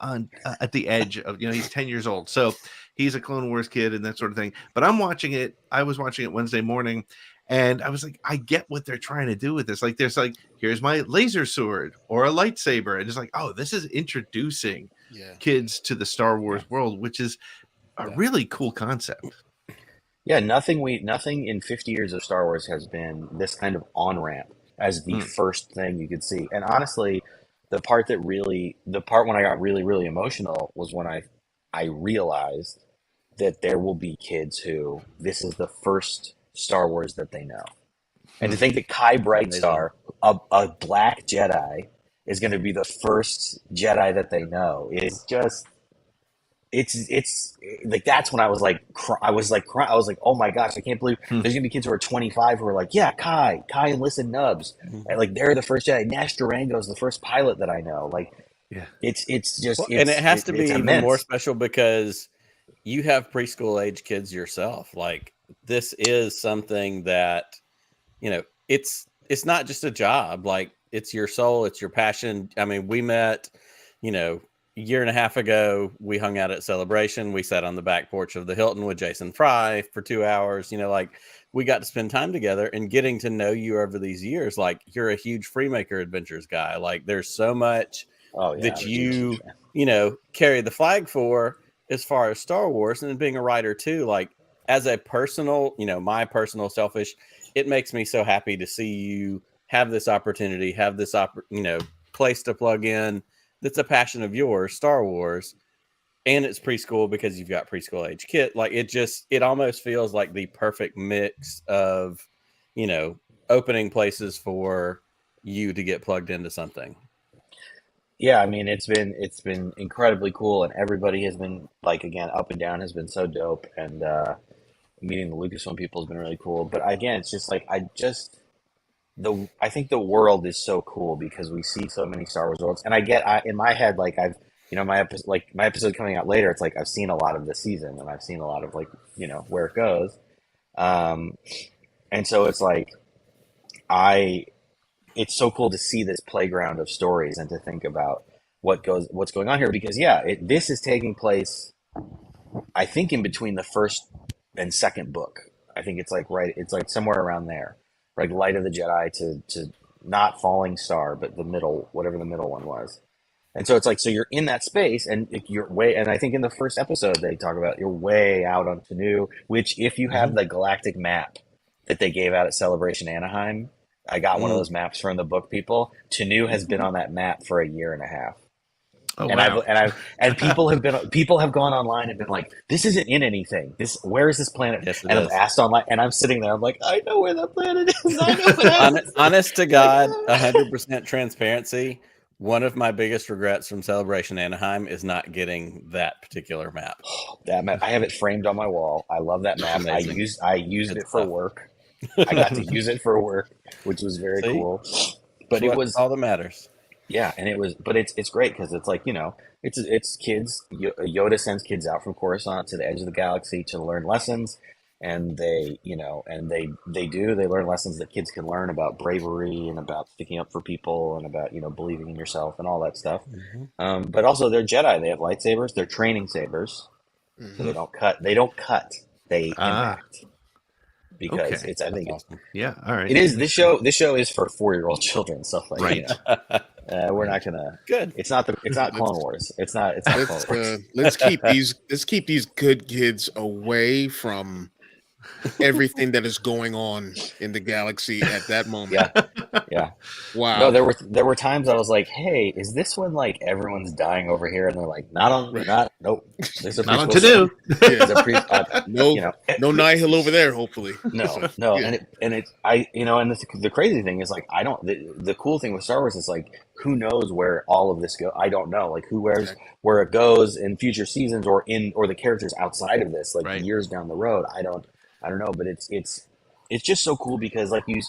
on at the edge of, he's 10 years old, so he's a Clone Wars kid and that sort of thing. But I'm watching it. I was watching it Wednesday morning, and I was like, I get what they're trying to do with this. Like, there's like, here's my laser sword or a lightsaber, and it's like, oh, this is introducing kids to the Star Wars world, which is a really cool concept. Yeah, nothing in 50 years of Star Wars has been this kind of on ramp as the first thing you could see. And honestly, the part when I got really, really emotional was when I realized that there will be kids who this is the first Star Wars that they know. And to think that Kai Brightstar, a black Jedi, is going to be the first Jedi that they know is just. It's like, that's when I was like, I was like, oh my gosh, I can't believe there's gonna be kids who are 25 who are like, yeah, Kai and Listen Nubs, and like they're the first Jedi. Nash Durango is the first pilot that I know. Like, it's just, and it has to be even immense. more special because you have preschool age kids yourself. Like, this is something that, it's not just a job. Like, it's your soul, it's your passion. I mean, we met, a year and a half ago. We hung out at Celebration. We sat on the back porch of the Hilton with Jason Fry for 2 hours. Like, we got to spend time together, and getting to know you over these years. Like, you're a huge Freemaker Adventures guy. Like, there's so much that you, carry the flag for as far as Star Wars, and then being a writer too. Like, as a personal, my personal selfish, it makes me so happy to see you have this opportunity, have this, place to plug in. That's a passion of yours, Star Wars, and it's preschool because you've got preschool age kid. Like, it almost feels like the perfect mix of, opening places for you to get plugged into something. Yeah, I mean, it's been incredibly cool, and everybody has been, like, again, up and down has been so dope, and meeting the Lucasfilm people has been really cool. But again, it's just like, I think the world is so cool because we see so many Star Wars worlds, and in my head, like, I've, my episode coming out later, it's like I've seen a lot of the season, and I've seen a lot of, like, where it goes, and so it's like it's so cool to see this playground of stories and to think about what's going on here, because this is taking place, I think, in between the first and second book. I think it's like it's like somewhere around there. Like Light of the Jedi to not Falling Star, but the middle, whatever the middle one was. And so it's like, so you're in that space, and you're and I think in the first episode they talk about you're way out on Tanu, which if you have the galactic map that they gave out at Celebration Anaheim, I got one of those maps from the book people. Tanu has been on that map for a year and a half. Oh, and wow. people have gone online and been like, this isn't in anything. Where is this planet? Yes, and I've asked online, and I'm sitting there, I'm like, I know where that planet is. I know what honest to God, 100% transparency. One of my biggest regrets from Celebration Anaheim is not getting that particular map. That map, I have it framed on my wall. I love that map. Amazing. I used it for work. I got to use it for work, which was very cool. But it was all that matters. Yeah, and it's great because it's like, it's kids. Yoda sends kids out from Coruscant to the edge of the galaxy to learn lessons, and they learn lessons that kids can learn about bravery and about sticking up for people and about believing in yourself and all that stuff. But also they're Jedi. They have lightsabers. They're training sabers, so they don't cut. They impact. Because it's, I think, awesome. Yeah, all right. It is. This show is for 4-year-old children, stuff like that. We're not gonna. Good. It's not Clone Wars. It's not Clone Wars. Let's keep these good kids away from everything that is going on in the galaxy at that moment. Yeah. Wow. No, there were times I was like, "Hey, is this when like everyone's dying over here?" And they're like, "Nope. There's a not on to do." No Nihil over there. Hopefully, no. Yeah. And the crazy thing is like the cool thing with Star Wars is like who knows where all of this go. I don't know like where it goes in future seasons or the characters outside of this like years down the road. I don't know, but it's just so cool because like you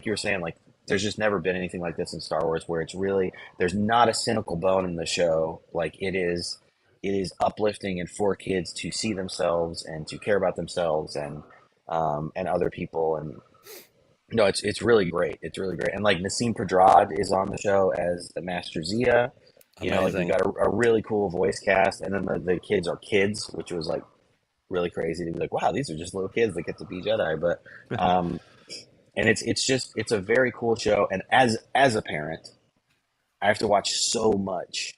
were saying, like there's just never been anything like this in Star Wars, where it's really, there's not a cynical bone in the show. Like it is uplifting and for kids to see themselves and to care about themselves and other people. And no, it's really great. It's really great. And like Nassim Pedrad is on the show as the Master Zia. You know, like we Amazing. got a really cool voice cast, and then the kids are kids, which was like really crazy to be like, wow, these are just little kids that get to be Jedi. But and it's a very cool show. And as a parent, I have to watch so much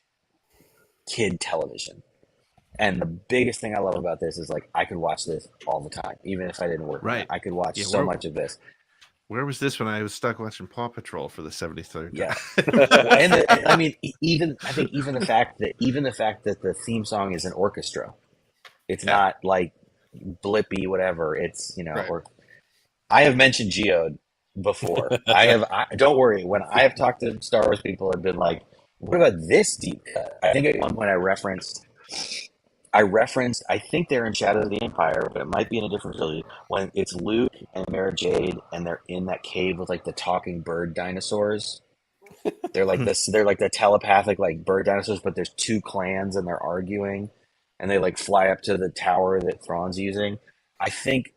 kid television. And the biggest thing I love about this is like I could watch this all the time, even if I didn't work. Right. I could watch Yeah, so much of this. Where was this when I was stuck watching Paw Patrol for the 73rd Yeah. time? And I mean, I think even the fact that the theme song is an orchestra, it's not like blippy, whatever. It's, you know, Right. or I have mentioned Geode before. Don't worry. When I have talked to Star Wars people, have been like, what about this deep cut? I think at one point I referenced, I think they're in Shadow of the Empire, but it might be in a different trilogy, when it's Luke and Mara Jade and they're in that cave with like the talking bird dinosaurs. They're like this, they're like the telepathic like bird dinosaurs, but there's two clans and they're arguing and they like fly up to the tower that Thrawn's using. I think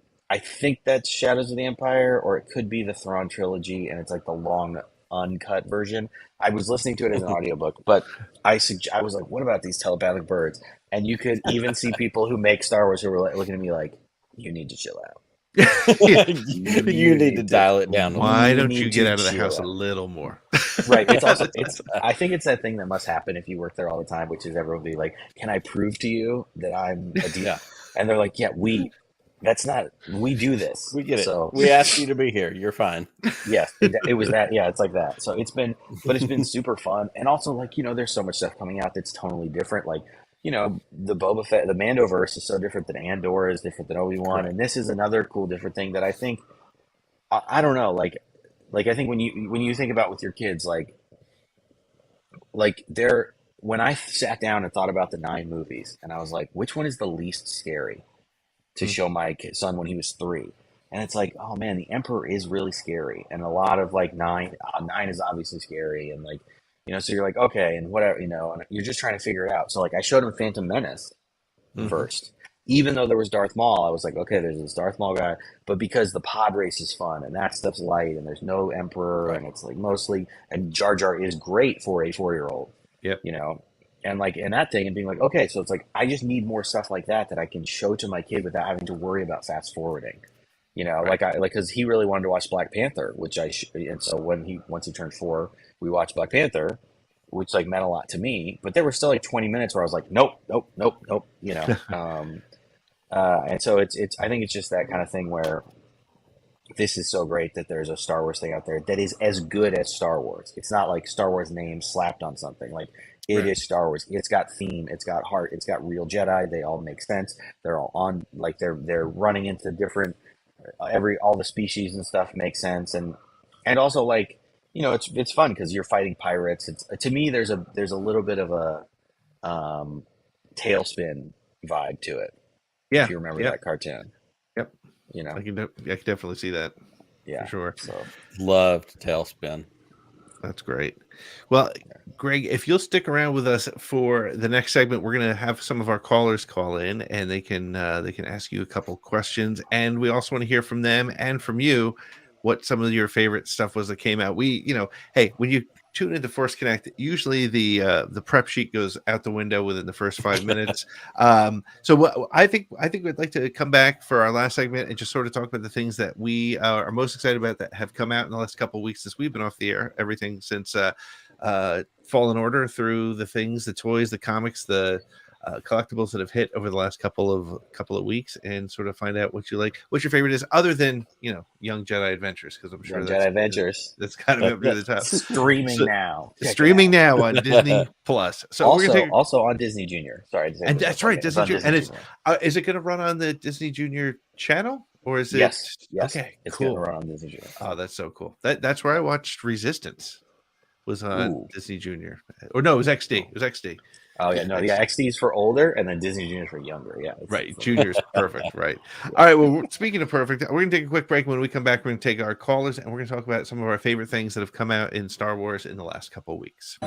that's Shadows of the Empire, or it could be the Thrawn trilogy, and it's like the long uncut version. I was listening to it as an audiobook, but I was like, what about these telepathic birds? And you could even see people who make Star Wars who were like, looking at me like, you need to chill out. You need to dial it down. Why You don't need you get to out of the chill house a out. little more? Right. I think it's that thing that must happen if you work there all the time, which is everyone will be like, can I prove to you that I'm a D? Yeah. And they're like, yeah, we do this. We get it. So We asked you to be here. You're fine. yes, it was that. Yeah, it's like that. So it's been super fun. And also, like, you know, there's so much stuff coming out that's totally different. Like, you know, the Boba Fett, the Mandoverse is so different than Andor, is different than Obi-Wan. And this is another cool, different thing that I think, I don't know, like I think when you think about with your kids, when I sat down and thought about the 9 movies, and I was like, which one is the least scary to show my son when he was 3? And it's like, oh man, the Emperor is really scary, and a lot of like 9 is obviously scary, and like, you know, so you're like, okay, and whatever, you know, and you're just trying to figure it out. So like I showed him Phantom Menace first, even though there was Darth Maul. I was like, okay, there's this Darth Maul guy, but because the pod race is fun and that stuff's light and there's no Emperor, and it's like mostly, and Jar Jar is great for a 4-year-old. Yep. You know, and like in that thing, and being like, okay, so it's like I just need more stuff like that I can show to my kid without having to worry about fast forwarding. You know, like because he really wanted to watch Black Panther, which and so once he turned 4, we watched Black Panther, which like meant a lot to me. But there were still like 20 minutes where I was like, nope. You know, and so I think it's just that kind of thing where this is so great that there's a Star Wars thing out there that is as good as Star Wars. It's not like Star Wars name slapped on something. Like it is Star Wars. It's got theme. It's got heart. It's got real Jedi. They all make sense. They're all on, like they're running into different, all the species and stuff makes sense. And also like, you know, it's fun because you're fighting pirates. It's, to me, there's a little bit of a Tailspin vibe to it. Yeah. If you remember that cartoon. Yep. You know, I can definitely see that. yeah, For sure. So Loved Tailspin. That's great. Well, Greg, if you'll stick around with us for the next segment, we're going to have some of our callers call in, and they can ask you a couple questions, and we also want to hear from them and from you what some of your favorite stuff was that came out. We, you know, hey, when you tune into Force Connect, usually the prep sheet goes out the window within the first 5 minutes. So what I think we'd like to come back for our last segment and just sort of talk about the things that we are most excited about that have come out in the last couple of weeks since we've been off the air. Everything since Fallen Order through the things, the toys, the comics, the collectibles that have hit over the last couple of weeks, and sort of find out what you like, what your favorite is, other than, you know, Young Jedi Adventures, because I'm sure Jedi Adventures. That's kind of up to the top. Streaming now. Streaming now on Disney Plus. So also, we're gonna take, also on Disney Junior. Sorry, and that's right, Disney Junior. And it's Junior. Is it going to run on the Disney Junior channel, or is it? Yes. Okay, it's cool. going to run on Disney Junior. Oh, that's so cool. That's where I watched Resistance. Was on Ooh. Disney Junior, or no, it was XD. It was XD. Oh yeah, no, yeah. XD's for older, and then Disney Junior's for younger. Yeah, Right. Junior's perfect. Right. All right. Well, speaking of perfect, we're going to take a quick break. When we come back, we're going to take our callers and we're going to talk about some of our favorite things that have come out in Star Wars in the last couple of weeks.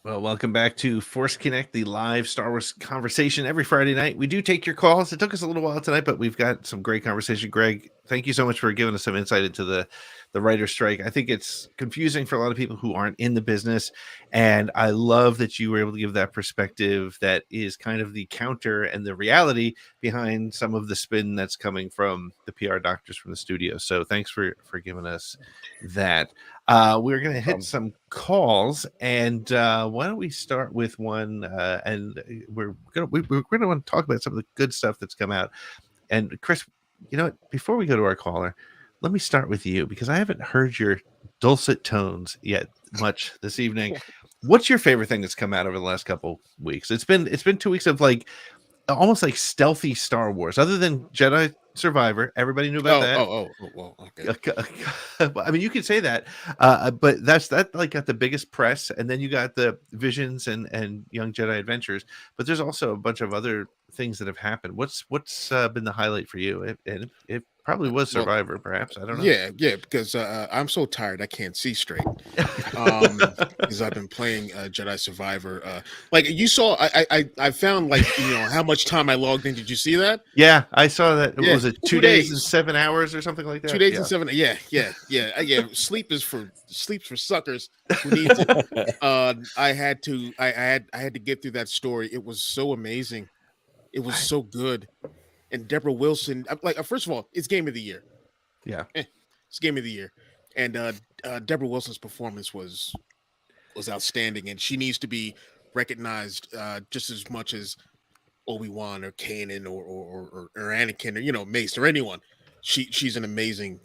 Well, welcome back to Force Connect, the live Star Wars conversation every Friday night. We do take your calls. It took us a little while tonight, but we've got some great conversation. Greg, thank you so much for giving us some insight into the writer's strike. I think it's confusing for a lot of people who aren't in the business, and I love that you were able to give that perspective that is kind of the counter and the reality behind some of the spin that's coming from the PR doctors from the studio. So thanks for giving us that. We're going to hit some calls, and why don't we start with one? And we're going to want to talk about some of the good stuff that's come out. And Chris, you know what? Before we go to our caller, let me start with you because I haven't heard your dulcet tones yet much this evening. What's your favorite thing that's come out over the last couple weeks? It's been 2 weeks of like almost like stealthy Star Wars, other than Jedi Survivor. Everybody knew about that. Well, okay. I mean, you could say that, but that like got the biggest press, and then you got the Visions and Young Jedi Adventures. But there's also a bunch of other things that have happened. What's been the highlight for you? It probably was Survivor, perhaps. I don't know. Yeah, because I'm so tired I can't see straight. Because I've been playing Jedi Survivor. Like you saw, I found like how much time I logged in. Did you see that? Yeah, I saw that. Yeah, Was it 2 days and 7 hours or something like that? 2 days and 7. Yeah. Sleep's for suckers who need it. I had to get through that story. It was so amazing. It was so good. And Deborah Wilson, like first of all, it's Game of the Year. Yeah, it's Game of the Year, and Deborah Wilson's performance was outstanding, and she needs to be recognized just as much as Obi-Wan or Kanan or Anakin or Mace or anyone. She's an amazing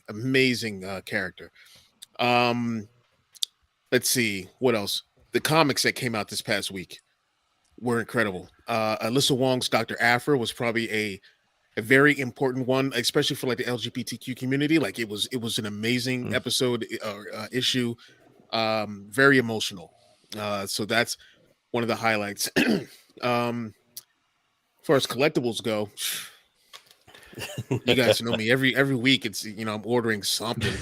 character. Let's see what else. The comics that came out this past week were incredible. Alyssa Wong's Dr. Aphra was probably a very important one, especially for like the LGBTQ community. Like it was an amazing episode issue, very emotional. So that's one of the highlights. As far as collectibles go, you guys know me. Every week it's I'm ordering something.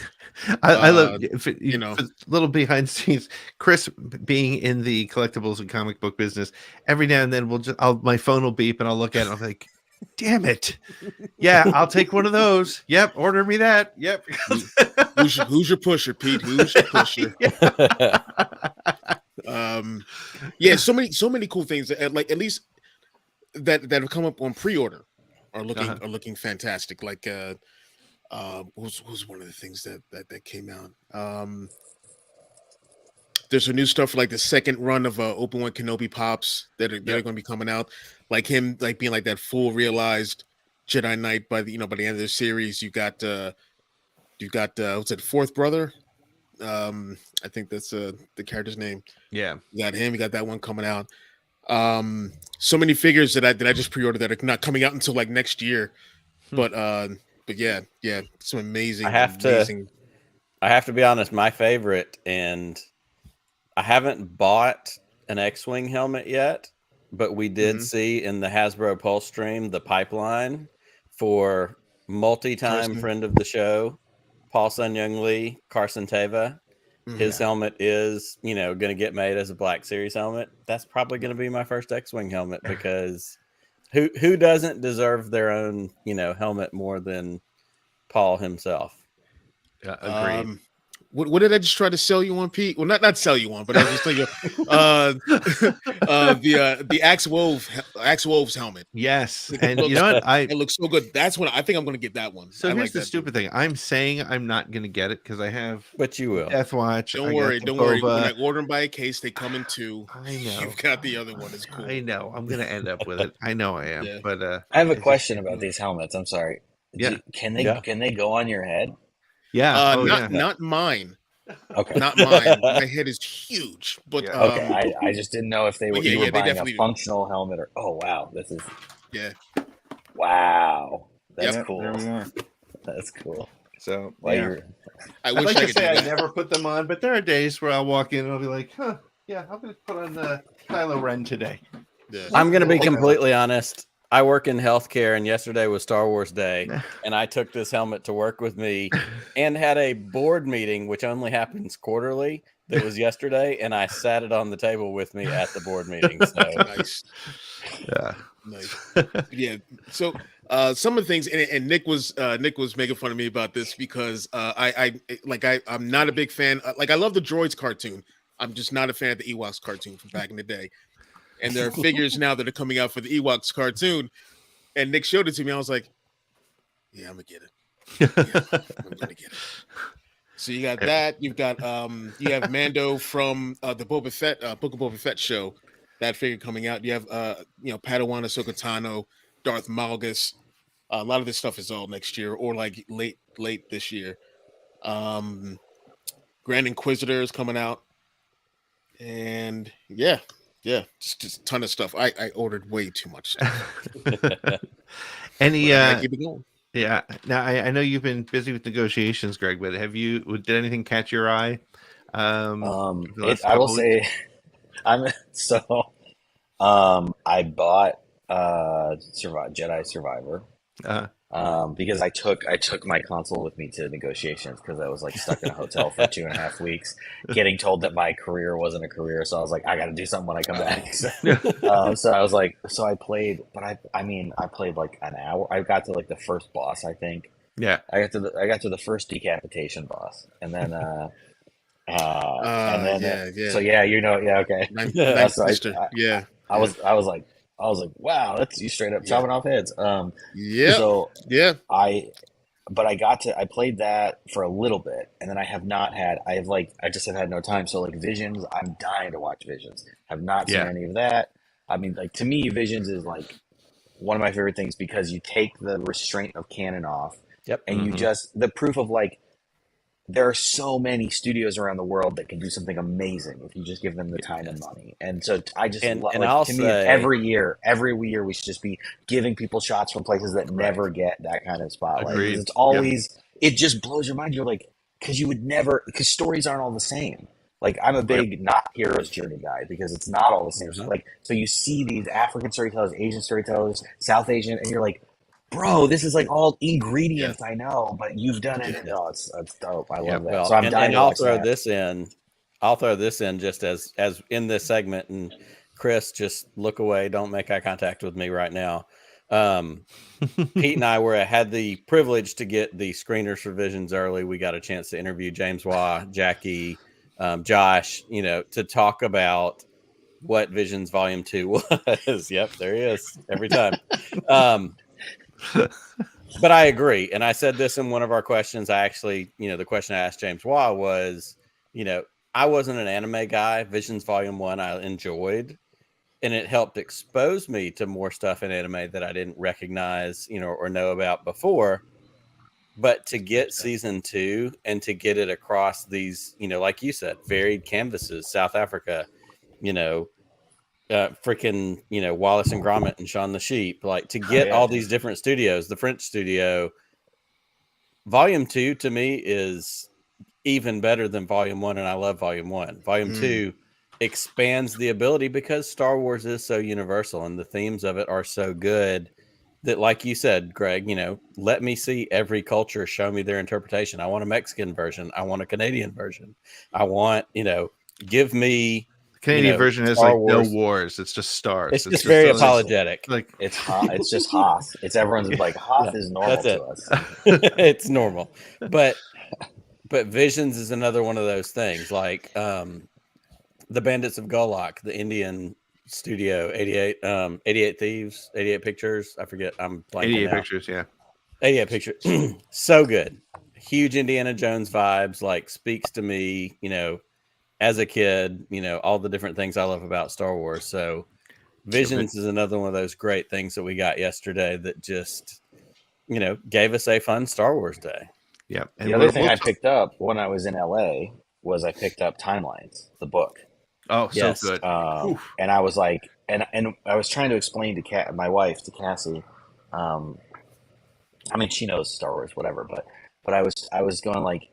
I love a little behind the scenes. Chris being in the collectibles and comic book business, every now and then my phone will beep and I'll look at it. I'm like, damn it. Yeah, I'll take one of those. Yep, order me that. Yep. Who's your pusher, Pete? Who's your pusher? So many cool things that, like, at least that have come up on pre-order are looking fantastic. Like what was one of the things that came out? There's some new stuff like the second run of Obi-Wan Kenobi pops that are going to be coming out, like him like being like that full realized Jedi Knight by the end of the series. You got what's it, fourth brother? I think that's the character's name. Yeah, you got him. You got that one coming out. So many figures that I just pre-ordered that are not coming out until like next year. But yeah, some amazing. I have to be honest. My favorite, and I haven't bought an X-wing helmet yet, but we did see in the Hasbro Pulse stream the pipeline for multi-time Carson. friend of the show, Paul Sun Young Lee, Carson Teva. His helmet is, going to get made as a Black Series helmet. That's probably going to be my first X-Wing helmet because who doesn't deserve their own, helmet more than Paul himself? Yeah, agreed. What did I just try to sell you on, Pete? Well, not sell you on, but I was just thinking the Axe Wolves helmet. Yes, and you know what? It looks so good. That's when I think I'm going to get that one. So here's the stupid thing. I'm saying I'm not going to get it because I have. But you will. Death Watch. Don't worry. When I order them by a case, they come in two. I know. You've got the other one. It's cool. I know. I'm going to end up with it. I know I am. Yeah. But I have a question about these helmets. I'm sorry. Yeah. Can they go on your head? Yeah. Not mine. Okay. Not mine. My head is huge. But Yeah. Okay. I just didn't know if you were buying a do. functional helmet or wow, this is wow. That's Yep, cool. there we are. That's cool. So I I'd wish like I to could say do I that. never put them on, but there are days where I'll walk in and I'll be like, I'm going to put on Kylo Ren today. Yeah. I'm going to be completely honest. I work in healthcare, and yesterday was Star Wars Day, and I took this helmet to work with me and had a board meeting, which only happens quarterly. That was yesterday, and I sat it on the table with me at the board meeting. So Nice. Yeah. Nice. Yeah. So some of the things, and Nick was making fun of me about this because I'm not a big fan. I love the Droids cartoon. I'm just not a fan of the Ewoks cartoon from back in the day. And there are figures now that are coming out for the Ewoks cartoon. And Nick showed it to me. I was like, yeah, I'm gonna get it. Yeah, I'm gonna get it. So you got that. You've got you have Mando from the Boba Fett Book of Boba Fett show. That figure coming out. You have Padawan Ahsoka Tano, Darth Malgus. A lot of this stuff is all next year or like late this year. Grand Inquisitor is coming out. And yeah, just a ton of stuff. I ordered way too much stuff. Any keep it going. Yeah. Now I know you've been busy with negotiations, Greg, but did anything catch your eye? I will say I bought Jedi Survivor. Because I took my console with me to negotiations because I was like stuck in a hotel for 2.5 weeks, getting told that my career wasn't a career. So I was like, I got to do something when I come back. So I was like, I played, but I played like an hour. I got to like the first boss, I think. Yeah, I got to the first decapitation boss, and then So yeah, okay. Nice, So sister. I was like, wow, that's you straight up chopping off heads. Yeah. So yeah. I played that for a little bit, and then I just have had no time. So like Visions, I'm dying to watch Visions. Have not seen any of that. I mean, like to me, Visions is like one of my favorite things because you take the restraint of canon off. Yep. And you just the proof of like there are so many studios around the world that can do something amazing if you just give them the time and money. And so I just every year we should just be giving people shots from places that never get that kind of spotlight. It's always it just blows your mind. You're like, because stories aren't all the same. Like I'm a big not hero's journey guy because it's not all the same. Like so you see these African storytellers, Asian storytellers, South Asian, and you're like, bro, this is like all ingredients I know, but you've done it. It's dope. I love that. Well, so I'm dying to I'll watch throw that. this in. I'll throw this in just as in this segment. And Chris, just look away. Don't make eye contact with me right now. Pete and I had the privilege to get the screeners for Visions early. We got a chance to interview James Waugh, Jackie, Josh, to talk about what Visions Volume 2 was. Yep, there he is every time. But I agree. And I said this in one of our questions. I actually, the question I asked James Waugh was, I wasn't an anime guy. Visions Volume 1 I enjoyed. And it helped expose me to more stuff in anime that I didn't recognize, or know about before. But to get season 2 and to get it across these, like you said, varied canvases, South Africa, freaking, Wallace and Gromit and Shaun the Sheep, like to get all these different studios, the French studio, Volume 2 to me is even better than Volume 1. And I love Volume 1. Volume 2 expands the ability because Star Wars is so universal and the themes of it are so good that, like you said, Greg, let me see every culture, show me their interpretation. I want a Mexican version. I want a Canadian version. I want, give me The Canadian version has Star like no Wars. wars. It's just stars. It's just very those, apologetic. Like It's Hoth. It's just Hoth. It's everyone's like Hoth is normal to us. It's normal, but Visions is another one of those things. Like the Bandits of Golok, the Indian studio, 88 Thieves, 88 Pictures. I forget. I'm blanking 88 now. Pictures, yeah. 88 Pictures. So good. Huge Indiana Jones vibes. Like speaks to me. As a kid, all the different things I love about Star Wars. So Visions is another one of those great things that we got yesterday that just, gave us a fun Star Wars day. Yeah. And the other thing I picked up when I was in LA was I picked up Timelines, the book. Oh, yes. So good. And I was like, and I was trying to explain to my wife, to Cassie. I mean, she knows Star Wars, whatever, but I was going like,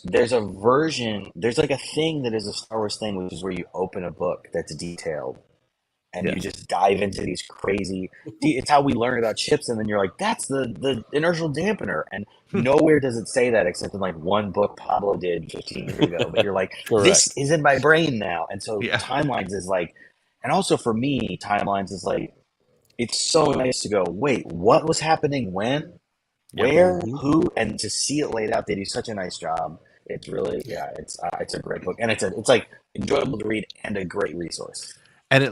there's a version, there's like a thing that is a Star Wars thing, which is where you open a book that's detailed and you just dive into these crazy, it's how we learn about ships. And then you're like, that's the inertial dampener. And nowhere does it say that except in like one book Pablo did 15 years ago. But you're like, this is in my brain now. And so Timelines is like, and also for me, Timelines is like, it's so nice to go, wait, what was happening when? Where, who, and to see it laid out, they do such a nice job. It's really, it's a great book, and it's like enjoyable to read and a great resource. And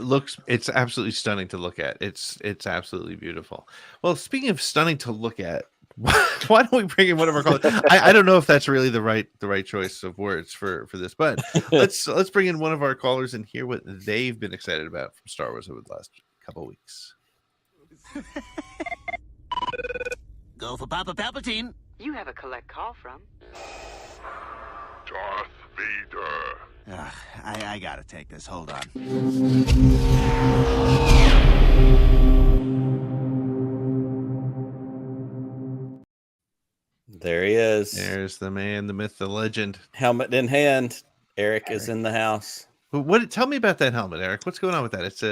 it's absolutely stunning to look at. It's absolutely beautiful. Well, speaking of stunning to look at, why don't we bring in one of our callers? I don't know if that's really the right choice of words for this, but let's bring in one of our callers and hear what they've been excited about from Star Wars over the last couple of weeks. Go for Papa Palpatine. You have a collect call from Darth Vader. I gotta take this. Hold on. There he is. There's the man, the myth, the legend. Helmet in hand. Eric is in the house. Tell me about that helmet, Eric. What's going on with that? It's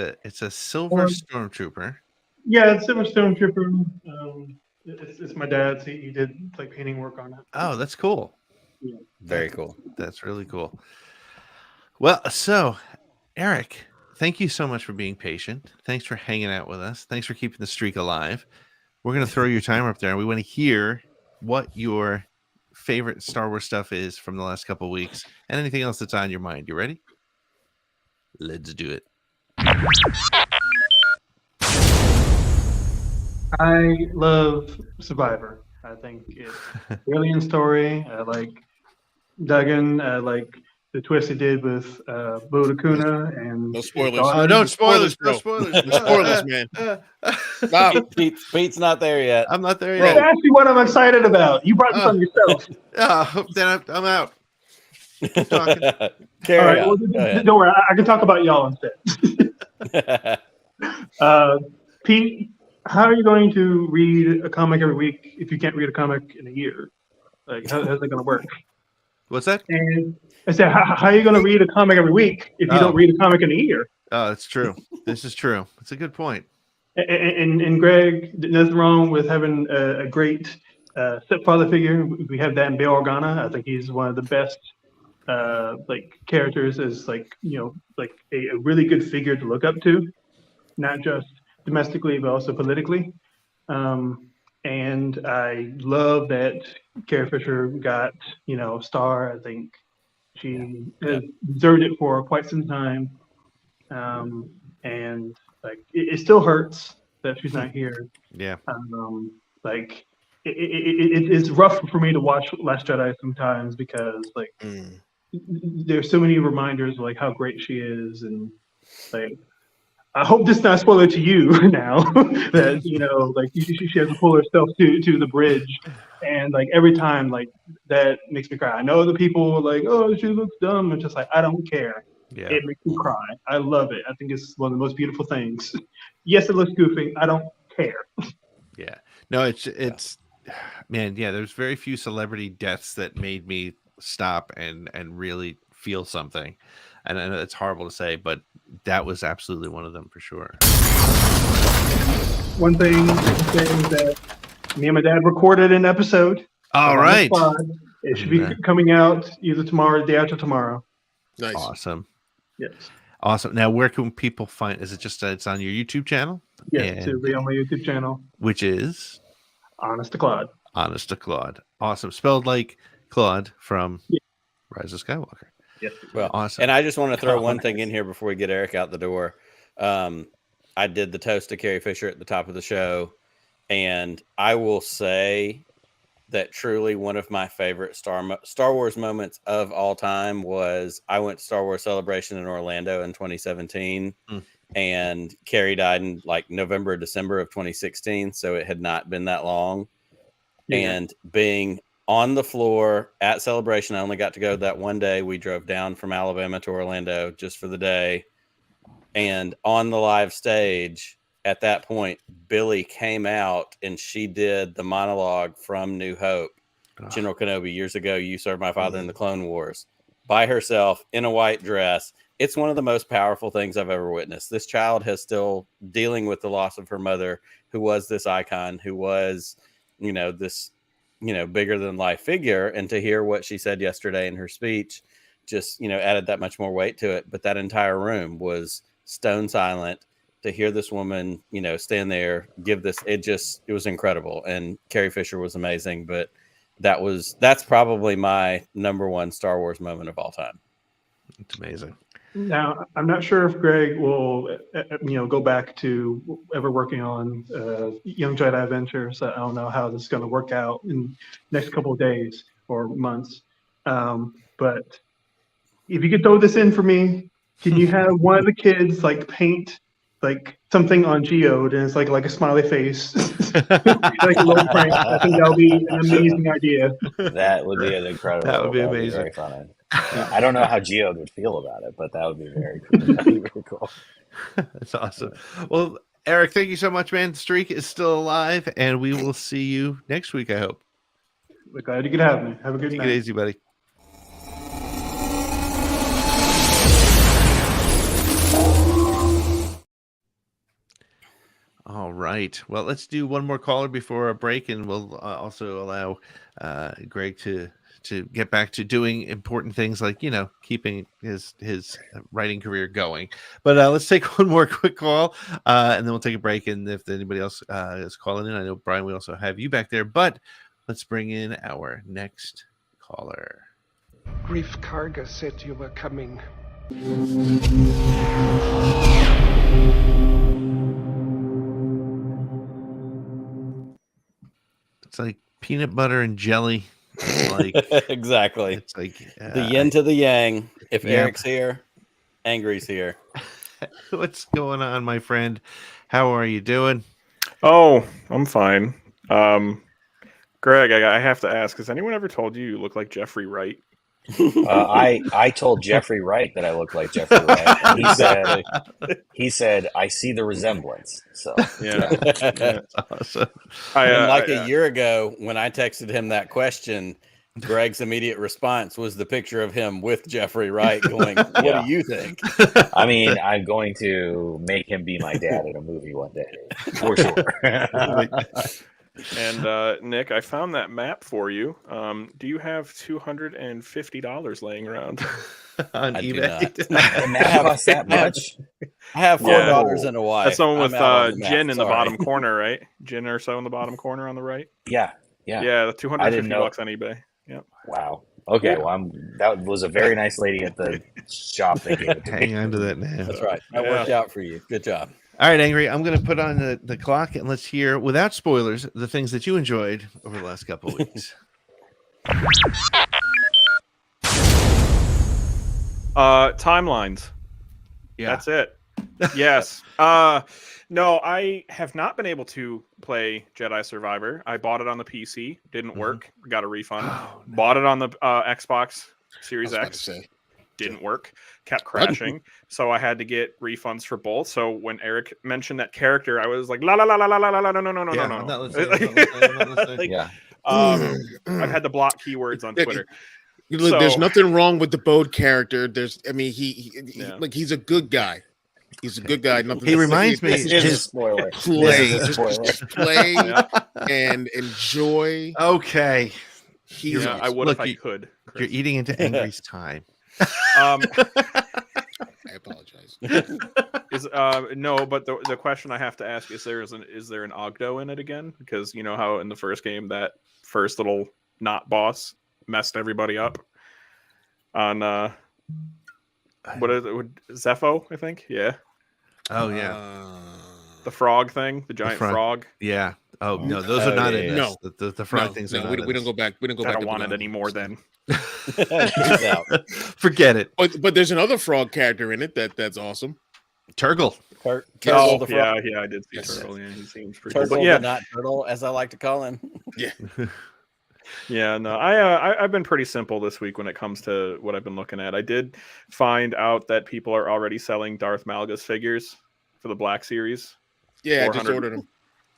a silver stormtrooper. Yeah, it's silver stormtrooper. It's my dad's. He did like painting work on it. Oh, that's cool. Yeah. Very cool. That's really cool. Well, so Eric, thank you so much for being patient. Thanks for hanging out with us. Thanks for keeping the streak alive. We're going to throw your timer up there, and we want to hear what your favorite Star Wars stuff is from the last couple of weeks and anything else that's on your mind. You ready? Let's do it. I love Survivor. I think it's a brilliant story. I like Duggan. I like the twist it did with Bo Kuna and no spoilers. Oh, don't spoilers, bro. No spoilers. No spoilers, man. Stop. Pete's not there yet. I'm not there That's yet. actually what I'm excited about. You brought this on yourself. Then I'm out. Talking. All right, well, don't worry. I can talk about y'all instead. Pete, how are you going to read a comic every week if you can't read a comic in a year? Like, how's that going to work? What's that? And I said, how are you going to read a comic every week if you don't read a comic in a year? Oh, that's true. This is true. It's a good point. And Greg, nothing wrong with having a great stepfather figure. We have that in Bail Organa. I think he's one of the best characters as a really good figure to look up to, not just domestically but also politically. And I love that Carrie Fisher got star. I think she has deserved it for quite some time. And it still hurts that she's not here. Yeah. It's rough for me to watch Last Jedi sometimes because there's so many reminders of how great she is, and I hope this is not a spoiler to you now that she has to pull herself to the bridge, and every time that makes me cry. I know the people are like, oh, she looks dumb. It's just I don't care. Yeah. It makes me cry. I love it. I think it's one of the most beautiful things. Yes, it looks goofy. I don't care. Yeah. No, it's man, yeah, there's very few celebrity deaths that made me stop and really feel something. And I know it's horrible to say, but that was absolutely one of them for sure. one thing that me and my dad recorded an episode. All on right. the pod. It should be coming out either tomorrow or the day after tomorrow. Nice. Awesome. Yes. Awesome. Now, where can people find? Is it just it's on your YouTube channel? Yes, it'll be on my YouTube channel. Which is Honest to Claude. Honest to Claude. Awesome. Spelled like Claude from Rise of Skywalker. Yes. Well, awesome. And I just want to throw one thing in here before we get Eric out the door. I did the toast to Carrie Fisher at the top of the show, and I will say that truly one of my favorite Star Wars moments of all time was I went to Star Wars Celebration in Orlando in 2017, and Carrie died in like November, December of 2016, so it had not been that long. Yeah. And being on the floor at Celebration, I only got to go that one day. We drove down from Alabama to Orlando just for the day. And on the live stage, at that point, Billy came out and she did the monologue from New Hope. General Kenobi, years ago, you served my father in the Clone Wars. By herself, in a white dress. It's one of the most powerful things I've ever witnessed. This child has still dealing with the loss of her mother, who was this icon, who was, this, bigger than life figure. And to hear what she said yesterday in her speech just, added that much more weight to it. But that entire room was stone silent. To hear this woman, stand there, give this, it was incredible. And Carrie Fisher was amazing, but that's probably my number one Star Wars moment of all time. It's amazing. Now, I'm not sure if Greg will, go back to ever working on Young Jedi Adventures. I don't know how this is going to work out in the next couple of days or months. But if you could throw this in for me, can you have one of the kids paint something on Geode and it's like a smiley face, like a little prank? I think that would be an amazing idea. That would be an incredible. That would be amazing. Very funny. I don't know how Geode would feel about it, but that would be very cool. That'd be very cool. That's awesome. Well, Eric, thank you so much, man. The streak is still alive, and we will see you next week, I hope. We're glad you could have me. Have a good Take night. it easy, buddy. All right. Well, let's do one more caller before our break, and we'll also allow Greg to get back to doing important things like, keeping his writing career going. But let's take one more quick call, and then we'll take a break. And if anybody else is calling in, I know, Brian, we also have you back there. But let's bring in our next caller. Grief Karga said you were coming. It's like peanut butter and jelly. Like exactly. It's like the yin to the yang. If Eric's here, Angry's here. What's going on, my friend? How are you doing? Oh, I'm fine. Greg, I have to ask, has anyone ever told you look like Jeffrey Wright? I told Jeffrey Wright that I look like Jeffrey Wright. And he said, I see the resemblance. So yeah. That's awesome. A year ago, when I texted him that question, Greg's immediate response was the picture of him with Jeffrey Wright going, what do you think? I mean, I'm going to make him be my dad in a movie one day, for sure. And Nick, I found that map for you. Do you have $250 laying around on eBay? The map costs that much? I have $4 and a wife. That's someone with Jin in the bottom corner, right? Jin or so in the bottom corner on the right. Yeah. $250 on eBay. Yep. Wow. Okay. Yeah. Well, that was a very nice lady at the shop that gave it to me. Hang on to that now. That's right. That worked out for you. Good job. All right, Angry, I'm going to put on the clock and let's hear, without spoilers, the things that you enjoyed over the last couple of weeks. Timelines. Yeah. That's it. Yes. No, I have not been able to play Jedi Survivor. I bought it on the PC. Didn't work. Got a refund. Oh, no. Bought it on the Xbox Series X. Didn't work. Kept crashing. So I had to get refunds for both. So when Eric mentioned that character, I was like, la la la la la la la no. Yeah. I've had to block keywords on Twitter. Look, there's nothing wrong with the Bode character. He's a good guy. He's a good guy. Nothing He reminds me. This is a His spoiler. play, This is a spoiler. just play and enjoy. Okay. He's Yeah, I awesome. would if I you- could. You're Chris. eating into Angry's time. Um, I apologize. is no, but the question I have to ask is there an Ogdo in it again? Because you know how in the first game that first little not boss messed everybody up on what is it? Zepho, I think. Yeah, Oh yeah, the frog thing, the giant frog. yeah. Oh no, those are not in No. this. The frog things are no, not. we don't go back. We don't go I back. don't to want it Beyond. anymore. Then Forget it. But there's another frog character in it that's awesome. Turgle. Turtle the frog. yeah, I did see Yes. Turtle. Yeah, he seems pretty Turtle, cool. But yeah, but not turtle, as I like to call him. Yeah. yeah, no, I've been pretty simple this week when it comes to what I've been looking at. I did find out that people are already selling Darth Malgus figures for the Black Series. Yeah, I just 400 ordered them.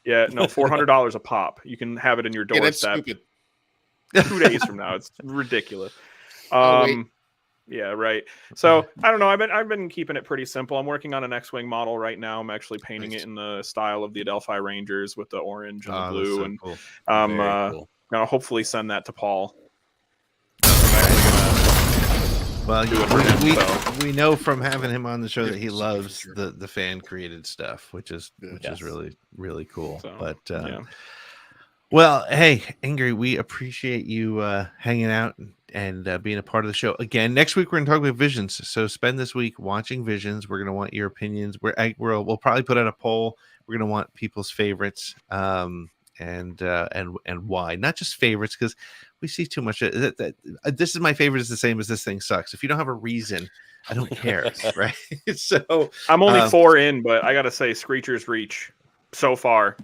Yeah, no, $400 a pop. You can have it in your Yeah, that's doorstep stupid. 2 days from now. It's ridiculous. Oh, wait. Yeah, right. So I don't know. I've been keeping it pretty simple. I'm working on an X-wing model right now. I'm actually painting it in the style of the Adelphi Rangers with the orange and the Oh, blue, that's so and cool. Very cool. gonna hopefully send that to Paul. Well, do it for him, so. we know from having him on the show that he loves the fan created stuff, which is really really cool. So, But yeah. well, hey, Ingrid, we appreciate you hanging out and being a part of the show again. Next week we're going to talk about Visions, so spend this week watching Visions. We're going to want your opinions. We'll probably put out a poll. We're going to want people's favorites, and why, not just favorites, because we see too much. This is my favorite is the same as this thing sucks. If you don't have a reason, I don't care, right? So I'm only 4 in, but I gotta say, Screecher's Reach so far,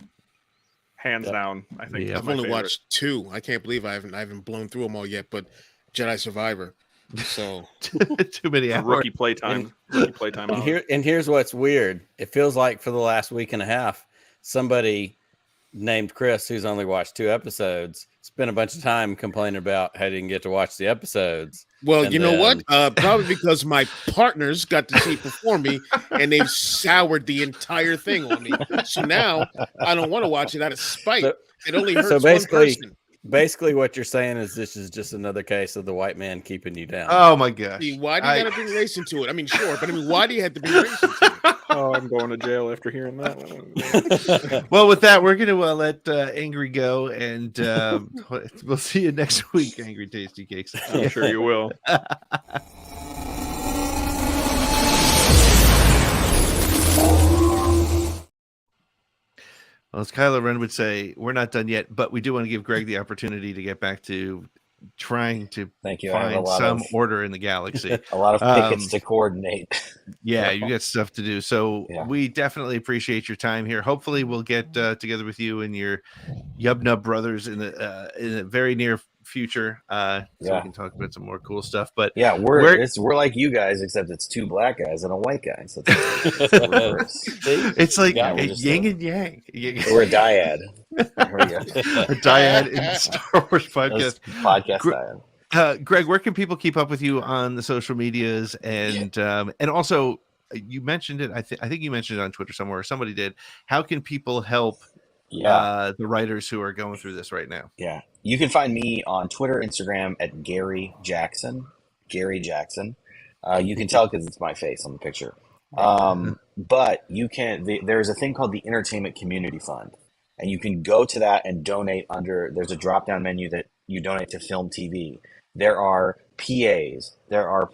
hands down. I think I've only watched 2. I can't believe I haven't blown through them all yet. But Jedi Survivor, so too many hours. Rookie playtime. And here's what's weird. It feels like for the last week and a half, somebody named Chris, who's only watched 2 episodes, spent a bunch of time complaining about how he didn't get to watch the episodes. Well, And you know then- what? Probably because my partners got to see it before me, and they've soured the entire thing on me. So now I don't want to watch it out of spite. It only hurts So one basically, person. what you're saying is this is just another case of the white man keeping you down. Oh my gosh! I mean, why do you got to bring race into it? I mean, sure, but I mean, why do you have to bring race into it? Oh, I'm going to jail after hearing that. Well, with that, we're going to let Angry go, and we'll see you next week, Angry Tasty Cakes. I'm sure you will. Well, as Kylo Ren would say, we're not done yet, but we do want to give Greg the opportunity to get back to trying to Thank you. I have a find lot some of- order in the galaxy. A lot of pickets to coordinate. Yeah, you got stuff to do. So Yeah. we definitely appreciate your time here. Hopefully, we'll get together with you and your Yub Nub brothers in the very near future, so we Yeah. can talk about some more cool stuff. But Yeah, we're like you guys, except it's 2 black guys and a white guy. So it's the reverse. it's like Yeah, a we're just yin and yang. We're a dyad. There we go. A dyad in the Star Wars podcast. Podcast dyad. Greg, where can people keep up with you on the social medias and also you mentioned it. I think you mentioned it on Twitter somewhere. Or somebody did. How can people help? The writers who are going through this right now. Yeah. You can find me on Twitter, Instagram at Gary Jackson. Gary Jackson. You can tell because it's my face on the picture. But you can. There's a thing called the Entertainment Community Fund, and you can go to that and donate under. There's a drop-down menu that you donate to Film TV. There are PAs. There are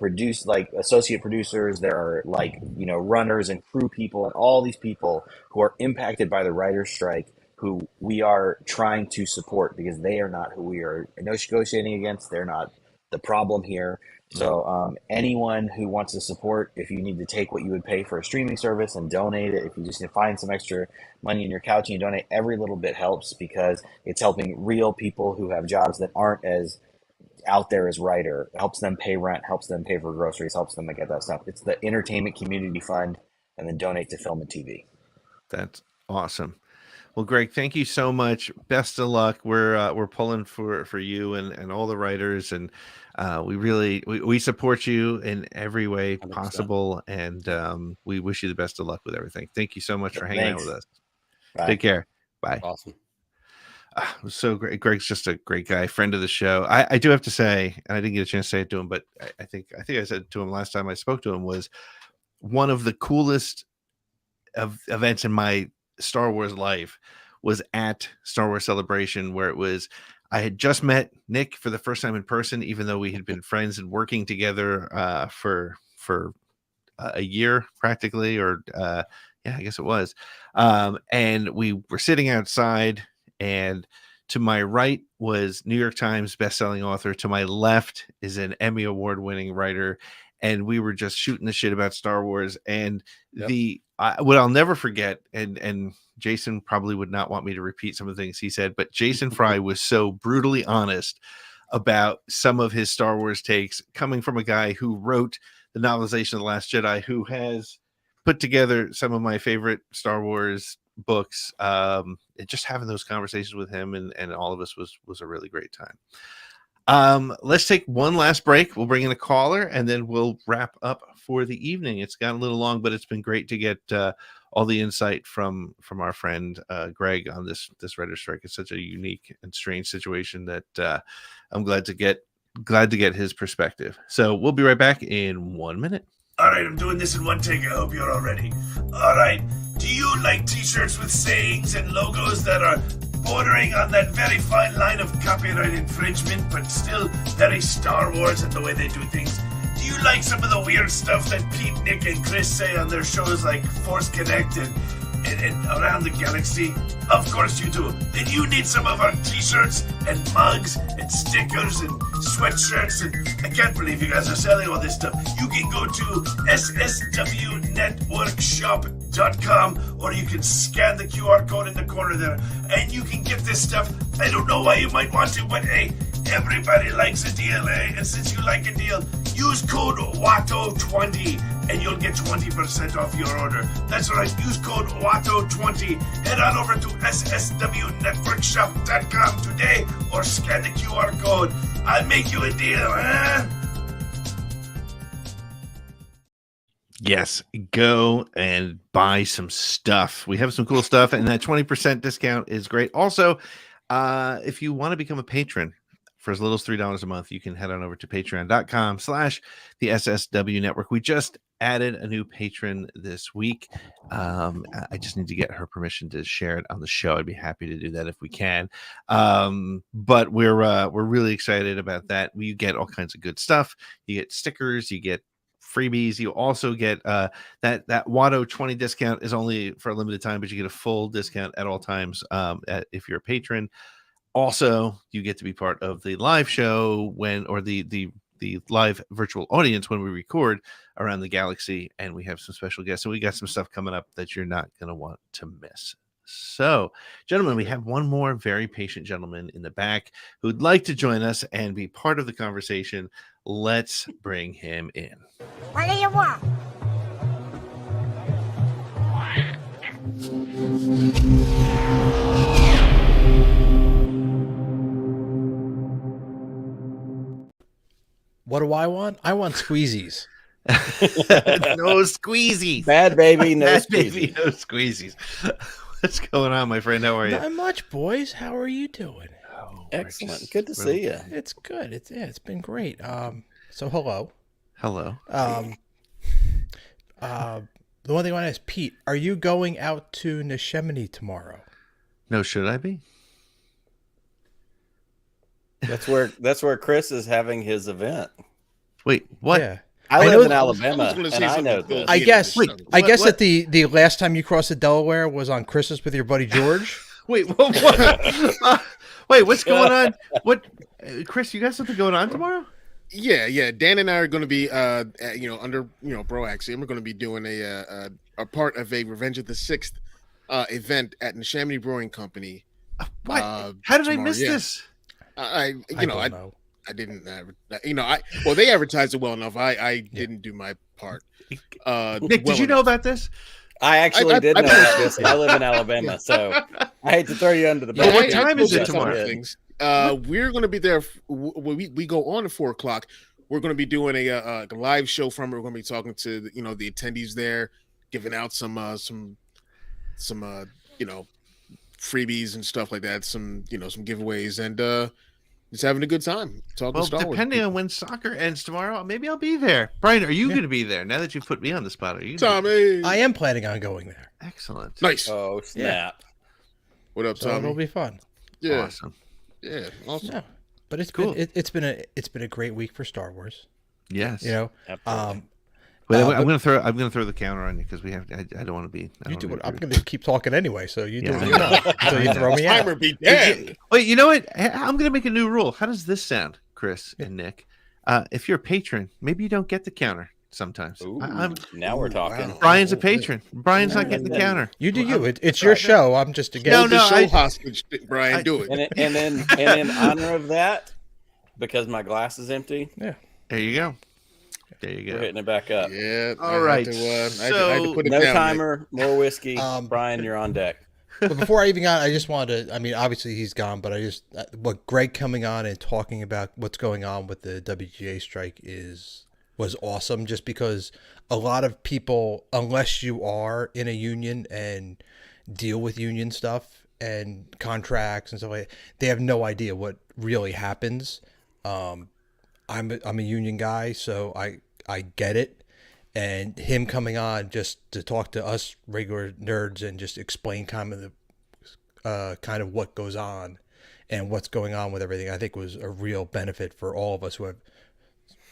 associate producers. There are runners and crew people and all these people who are impacted by the writer's strike, who we are trying to support because they are not who we are negotiating against. They're not the problem here. So anyone who wants to support, if you need to take what you would pay for a streaming service and donate it, if you just need to find some extra money in your couch and you donate, every little bit helps because it's helping real people who have jobs that aren't as out there as writer. It helps them pay rent, helps them pay for groceries, helps them to get that stuff. It's the Entertainment Community Fund, and then donate to Film and TV. That's awesome. Well, Greg, thank you so much. Best of luck. We're pulling for you and all the writers, and we support you in every way 100%. possible, and we wish you the best of luck with everything. Thank you so much for hanging out Thanks. with us. Bye. Take care. Bye. Awesome. It was so great. Greg's just a great guy, friend of the show. I do have to say, and I didn't get a chance to say it to him, but I think I said to him last time I spoke to him, was one of the coolest of events in my Star Wars life was at Star Wars Celebration, where I had just met Nick for the first time in person, even though we had been friends and working together for a year practically, or I guess it was. And we were sitting outside, and to my right was New York Times bestselling author. To my left is an Emmy Award winning writer. And we were just shooting the shit about Star Wars. And what I'll never forget, and Jason probably would not want me to repeat some of the things he said, but Jason Fry was so brutally honest about some of his Star Wars takes, coming from a guy who wrote the novelization of The Last Jedi, who has put together some of my favorite Star Wars books. And just having those conversations with him and all of us was a really great time. Let's take one last break. We'll bring in a caller and then we'll wrap up for the evening. It's gotten a little long, but it's been great to get all the insight from our friend Greg on this writer's strike. It's such a unique and strange situation that I'm glad to get his perspective. So we'll be right back in 1 minute. All right, I'm doing this in one take. I hope you're all ready. All right. Do you like t-shirts with sayings and logos that are bordering on that very fine line of copyright infringement, but still very Star Wars in the way they do things? Do you like some of the weird stuff that Pete, Nick, and Chris say on their shows like Force Connect and Around the Galaxy? Of course you do. Then you need some of our t-shirts and mugs and stickers and sweatshirts, and I can't believe you guys are selling all this stuff. You can go to sswnetworkshop.com, or you can scan the QR code in the corner there, and you can get this stuff. I don't know why you might want to, but hey, everybody likes a deal, eh? And since you like a deal, use code WATO20 and you'll get 20% off your order. That's right, use code WATO20. Head on over to sswnetworkshop.com today or scan the QR code. I'll make you a deal, huh? Yes, go and buy some stuff. We have some cool stuff, and that 20% discount is great. Also, if you want to become a patron, for as little as $3 a month, you can head on over to patreon.com/the SSW Network. We just added a new patron this week. I just need to get her permission to share it on the show. I'd be happy to do that if we can. But we're really excited about that. You get all kinds of good stuff. You get stickers. You get freebies. You also get that Watto 20 discount is only for a limited time, but you get a full discount at all times if you're a patron. Also, you get to be part of the live show the live virtual audience when we record Around the Galaxy, and we have some special guests. So we got some stuff coming up that you're not going to want to miss. So, gentlemen, we have one more very patient gentleman in the back who'd like to join us and be part of the conversation. Let's bring him in. What do you want? What do I want? I want squeezies. No squeezies. Bad baby, no Bad squeezies. baby, no squeezies. What's going on, my friend? How are you? Not much, boys. How are you doing? Excellent. Good to see you. It's good. It's been great. So hello. Hello. The one thing I want to ask, Pete, are you going out to Neshaminy tomorrow? No, should I be? That's where Chris is having his event. Wait, what? Yeah. I live in Alabama, and I know something this. I guess. I guess what? that the last time you crossed the Delaware was on Christmas with your buddy George. Wait, what? Wait, what's going on? What, Chris? You got something going on tomorrow? Yeah. Dan and I are going to be, under Bro Axiom. We're going to be doing a part of a Revenge of the Sixth event at Neshaminy Brewing Company. What? How did I tomorrow, miss yeah. this? I don't know. didn't, they advertised it well enough. I didn't do my part. Nick, did you know about this? I actually did know this. I live in Alabama, so I hate to throw you under the Yeah, bus. what here, time but is it yes, I tomorrow? did. We're going to be there. When we go on at 4:00. We're going to be doing a live show from it. We're going to be talking to the attendees there, giving out some freebies and stuff like that. Some giveaways and just having a good time talking. Well, Star Wars depending people. on when soccer ends tomorrow, maybe I'll be there. Brian, are you going to be there? Now that you've put me on the spot, are you? Tommy, I am planning on going there. Excellent. Nice. Oh snap! What up, So Tommy? it'll be fun. Yeah, Awesome. yeah, awesome. Yeah. But it's Cool. it's been a great week for Star Wars. Yes. You know, Absolutely. But I'm gonna throw the counter on you because we have. I don't want to be. you do it. I'm going to keep talking anyway, so you do Yeah. what you want until you throw me out. Timer be damned. Wait, you know what? I'm gonna make a new rule. How does this sound, Chris and Nick? If you're a patron, maybe you don't get the counter sometimes. Ooh, I'm now we're talking. wow. Brian's a patron. Brian's not getting the counter. You do you. It's your show. I'm just a guest. No, Hold the no, show hostage, Brian. Do it. And in honor of that, because my glass is empty, Yeah. There you go. There you we're go. hitting it back up. Yeah. All right, I had to put it No down, timer, more whiskey. Brian, you're on deck. But before I even got, I just wanted to. I mean, obviously he's gone, but what Greg coming on and talking about what's going on with the WGA strike was awesome. Just because a lot of people, unless you are in a union and deal with union stuff and contracts and stuff like that, they have no idea what really happens. I'm a union guy, so I get it. And him coming on just to talk to us regular nerds and just explain kind of what goes on and what's going on with everything, I think was a real benefit for all of us who have,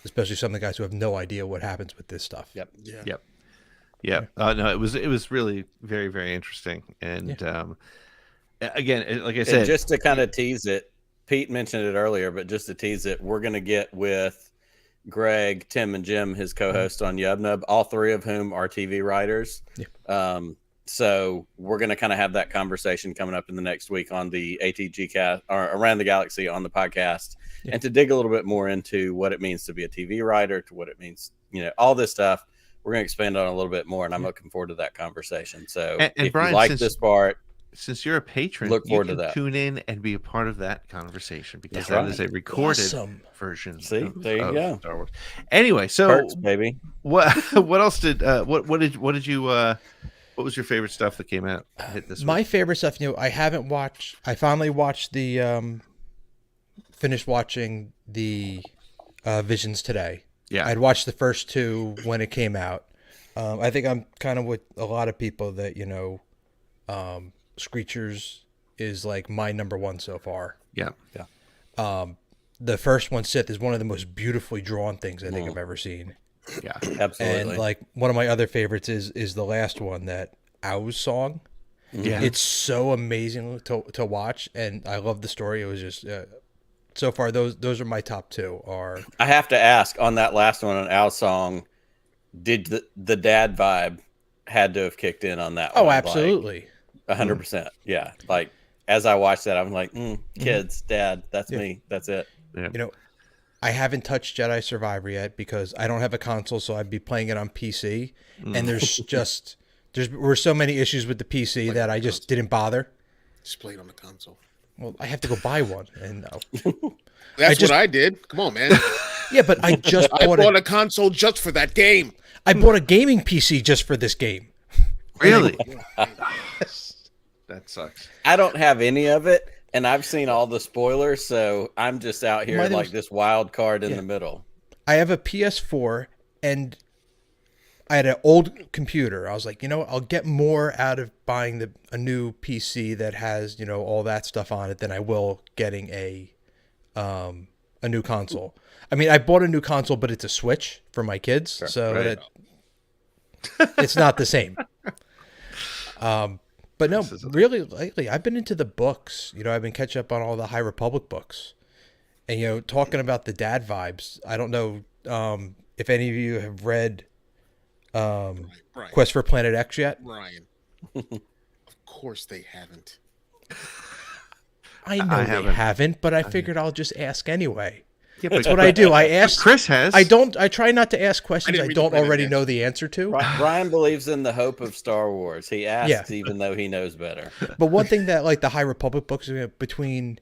especially some of the guys who have no idea what happens with this stuff. Yep. Yeah. Yeah. No, it was really very, very interesting. And again, like I said, And just to kind of tease it, Pete mentioned it earlier, but just to tease it, we're going to get with Greg, Tim, and Jim, his co-host on Yubnub, all three of whom are TV writers. Yeah. So we're going to kind of have that conversation coming up in the next week on the ATG cast or Around the Galaxy on the podcast, and to dig a little bit more into what it means to be a TV writer, to what it means, all this stuff. We're going to expand on it a little bit more, and I'm looking forward to that conversation. So And if Brian, you like this part, since you're a patron, look forward you to can that. tune in and be a part of that conversation because That's that right. is a recorded Awesome. version. See, of, there you of go. Star Wars. Anyway, so Perks, baby. what else did what did you what was your favorite stuff that came out hit this My week? favorite stuff, I finally watched finished watching the Visions today. Yeah. I'd watched the first two when it came out. I think I'm kind of with a lot of people that, Screechers is like my number one so far. Yeah. The first one, Sith, is one of the most beautifully drawn things I think I've ever seen. Yeah. Absolutely. And like one of my other favorites is the last one, that Ow's song. Yeah. It's so amazing to watch, and I love the story. It was just so far those are my top two. I have to ask on that last one, on Al's song, did the dad vibe had to have kicked in on that one? Oh, absolutely. 100%. Yeah. Like as I watched that, I'm like, kids, dad, that's me. That's it. Yeah. I haven't touched Jedi Survivor yet because I don't have a console, so I'd be playing it on PC. And there were so many issues with the PC that I just didn't bother. Just play it on the console. Well, I have to go buy one, and That's what I did. Come on, man. yeah, but I just bought a console just for that game. I bought a gaming PC just for this game. Really? That sucks. I don't have any of it, and I've seen all the spoilers, so I'm just out here Mine like was- this wild card in the middle. I have a PS4, and I had an old computer. I was like, I'll get more out of buying a new PC that has, all that stuff on it than I will getting a new console. I mean, I bought a new console, but it's a Switch for my kids, so it's not the same. But no, really lately, I've been into the books. I've been catching up on all the High Republic books. And, talking about the dad vibes, I don't know if any of you have read Quest for Planet X yet. Ryan. Of course they haven't. I know they haven't, but I figured I'll just ask anyway. Yeah, That's what I do. I ask. Chris has. I don't. I try not to ask questions I read don't the already next. know the answer to. Brian believes in the hope of Star Wars. He asks Yeah. even though he knows better. But one thing that like the High Republic books between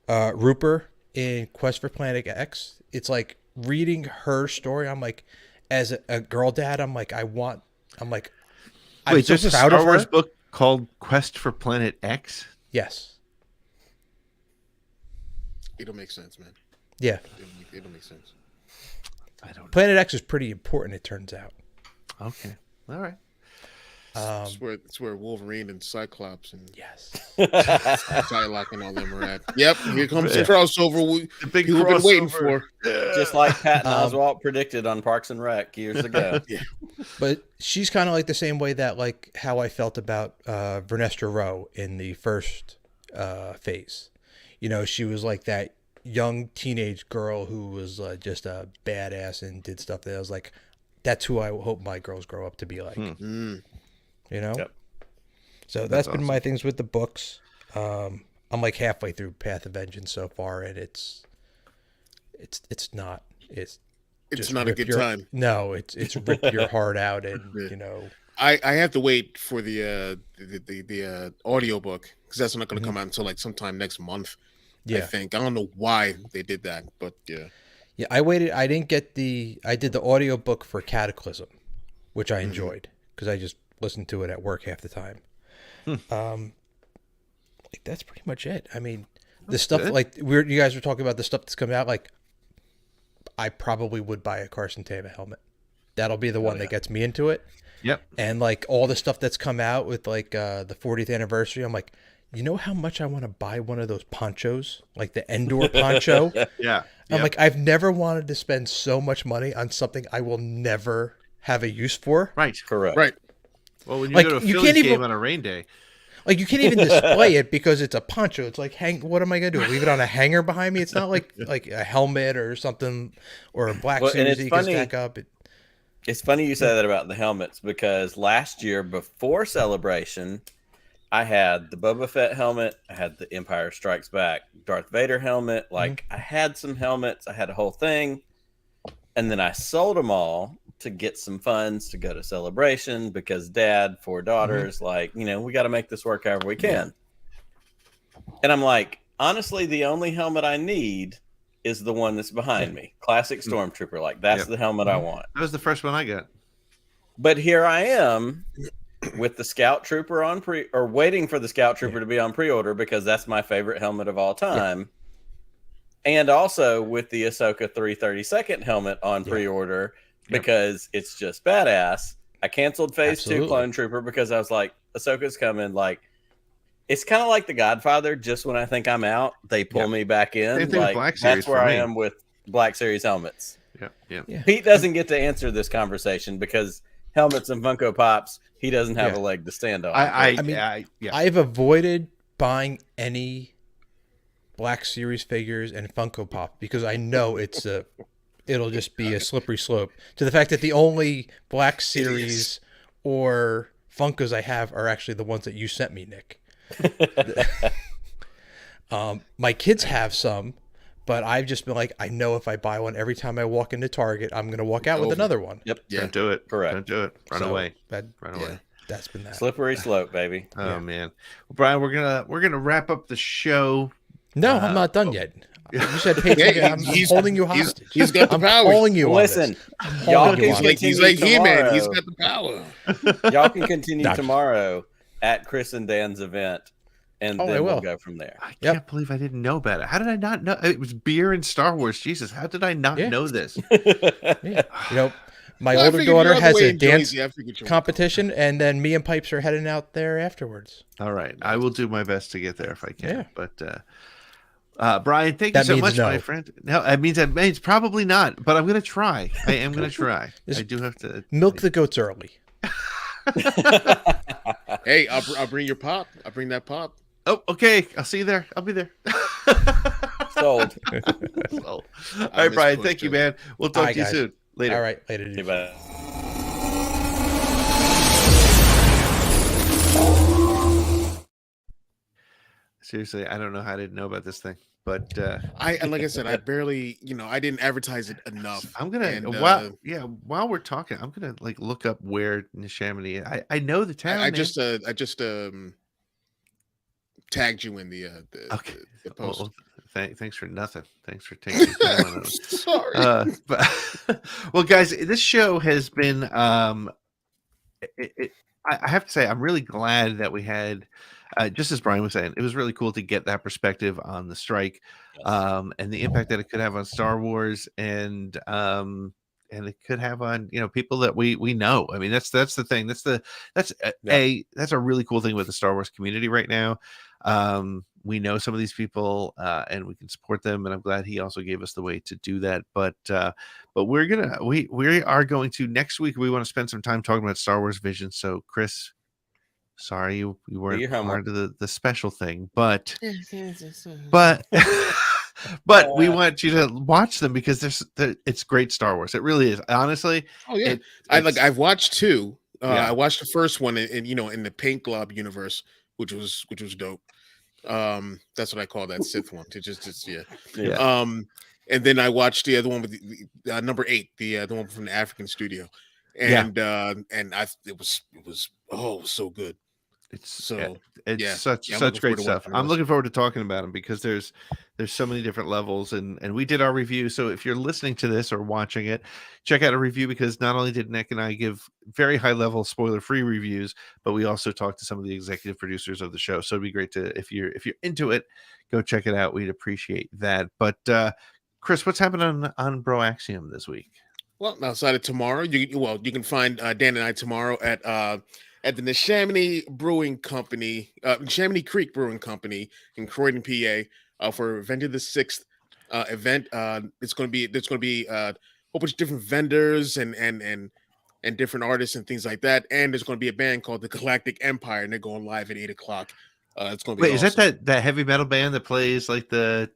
Rooper in Quest for Planet X, it's like reading her story. I'm like, as a girl dad, I'm like, I'm Wait, so there's a proud Star of Wars her. book called Quest for Planet X? Yes. It'll make sense, man. Yeah. It'll make sense. I don't know. Planet X is pretty important, it turns out. Okay. All right. It's where Wolverine and Cyclops and yes, Psylocke and all them are at. Yep, here comes the crossover The big we've been waiting for. Just like Patton Oswalt predicted on Parks and Rec years ago. Yeah. But she's kind of like the same way that like how I felt about Vernestra Rowe in the first phase. She was like that young teenage girl who was just a badass and did stuff that I was like, that's who I hope my girls grow up to be like. Yep. So that's been my things with the books. I'm like halfway through Path of Vengeance so far, and it's not just not a rip good your- time. No, it's rip your heart out, and I have to wait for the audiobook because that's not going to come out until like sometime next month. I think. I don't know why they did that, but yeah. Yeah, I waited. I did the audiobook for Cataclysm, which I enjoyed because I just listened to it at work half the time. Like that's pretty much it. I mean, the stuff good. like you guys were talking about the stuff that's coming out. Like, I probably would buy a Carson Teva helmet. That'll be the one that gets me into it. Yep. And like all the stuff that's come out with like the 40th anniversary, I'm like, you know how much I want to buy one of those ponchos, like the Endor poncho. Yeah. I'm like, I've never wanted to spend so much money on something I will never have a use for. Right. Correct. Right. Well, when you Like, go to a you Phillies can't even- game on a rain day. Like you can't even display it because it's a poncho. It's like what am I gonna do? Leave it on a hanger behind me? It's not like a helmet or something or a black Well, and series it's that you can funny- stack up. It's funny you say that about the helmets because last year before Celebration, I had the Boba Fett helmet, I had the Empire Strikes Back Darth Vader helmet. Like I had some helmets, I had a whole thing, and then I sold them all to get some funds to go to Celebration because Dad, 4 daughters, we got to make this work however we can. And I'm like, honestly, the only helmet I need is the one that's behind me, classic Stormtrooper. Like that's the helmet I want. That was the first one I got. But here I am with the Scout Trooper on waiting for the Scout Trooper to be on pre-order because that's my favorite helmet of all time. And also with the Ahsoka 332nd helmet on pre-order because it's just badass. I canceled Phase 2 Clone Trooper because I was like, Ahsoka's coming. Like, it's kind of like The Godfather. Just when I think I'm out, they pull me back in. Same thing with Like, Black Series that's where for I me. am with Black Series helmets. Yeah. Pete doesn't get to answer this conversation because helmets and Funko Pops, he doesn't have a leg to stand on. I've avoided buying any Black Series figures and Funko Pop because I know it'll just be a slippery slope to the fact that the only Black Series or Funkos I have are actually the ones that you sent me, Nick. My kids have some, but I've just been like, I know if I buy one every time I walk into Target, I'm going to walk out with another one. Yep. Don't do it. Correct. Don't do it. Run away. Run away. That's been that. Slippery slope, baby. Oh man. Well, Brian, we're gonna wrap up the show. No, I'm not done yet. You said I'm holding you hostage. He's got the I'm power. calling you Listen, on this. y'all Holding you can on this. He's continue like He-Man. tomorrow. He's got the power. Y'all can continue Gotcha. tomorrow at Chris and Dan's event, and I then we'll will. go from there. I can't believe I didn't know about it. How did I not know? It was beer and Star Wars. Jesus, how did I not know this? Yeah. My Well, I older figured daughter you're on the has way a in dance Jersey. I figured you were- competition, and then me and Pipes are heading out there afterwards. All right, I will do my best to get there if I can. Yeah. But Brian, thank you That so means much, no. my friend. No, it means probably not, but I'm going to try. I am going to try. I do have to Milk the goats early. Hey, I'll bring your pop. I'll bring that pop. Oh, okay. I'll see you there. I'll be there. Sold. Sold. All right, Brian. Thank you, man. We'll talk All right, to you guys. soon. Later. All right, later. dude. Bye. Seriously, I don't know how I didn't know about this thing. But like I said, I barely, I didn't advertise it enough. I'm gonna And while we're talking, I'm gonna like look up where Neshaminy. I know the town. I name. just tagged you in the Okay. the post. Well, thanks for nothing. Thanks for taking your time on it. Sorry. But well, guys, this show has been. I have to say, I'm really glad that we had. Just as Brian was saying, it was really cool to get that perspective on the strike, and the impact that it could have on Star Wars, and it could have on people that we know. I mean, that's the thing. That's a really cool thing with the Star Wars community right now. We know some of these people, and we can support them, and I'm glad he also gave us the way to do that. But we are going to next week. We want to spend some time talking about Star Wars Vision. So Chris, sorry you weren't part of the special thing, but but we want you to watch them because it's great Star Wars. It really is. Honestly. Oh yeah, I've watched two. I watched the first one in the Paint Glob universe, which was dope. That's what I call that Sith one. And then I watched the other one with the number 8, the one from the African studio, and it was so good. It's such great stuff. I'm looking forward to talking about them because there's so many different levels, and we did our review. So if you're listening to this or watching it, check out a review, because not only did Nick and I give very high level spoiler free reviews, but we also talked to some of the executive producers of the show. So it'd be great to, if you're into it, go check it out. We'd appreciate that. But Chris, what's happening on Bro Axiom this week? Well, outside of tomorrow, you can find Dan and I tomorrow at the Neshaminy Brewing Company, Neshaminy Creek Brewing Company in Croydon, PA, for Vendor the 6th event. There's going to be a whole bunch of different vendors and different artists and things like that. And there's going to be a band called the Galactic Empire, and they're going live at 8:00. It's going to be awesome. Is that heavy metal band that plays like the?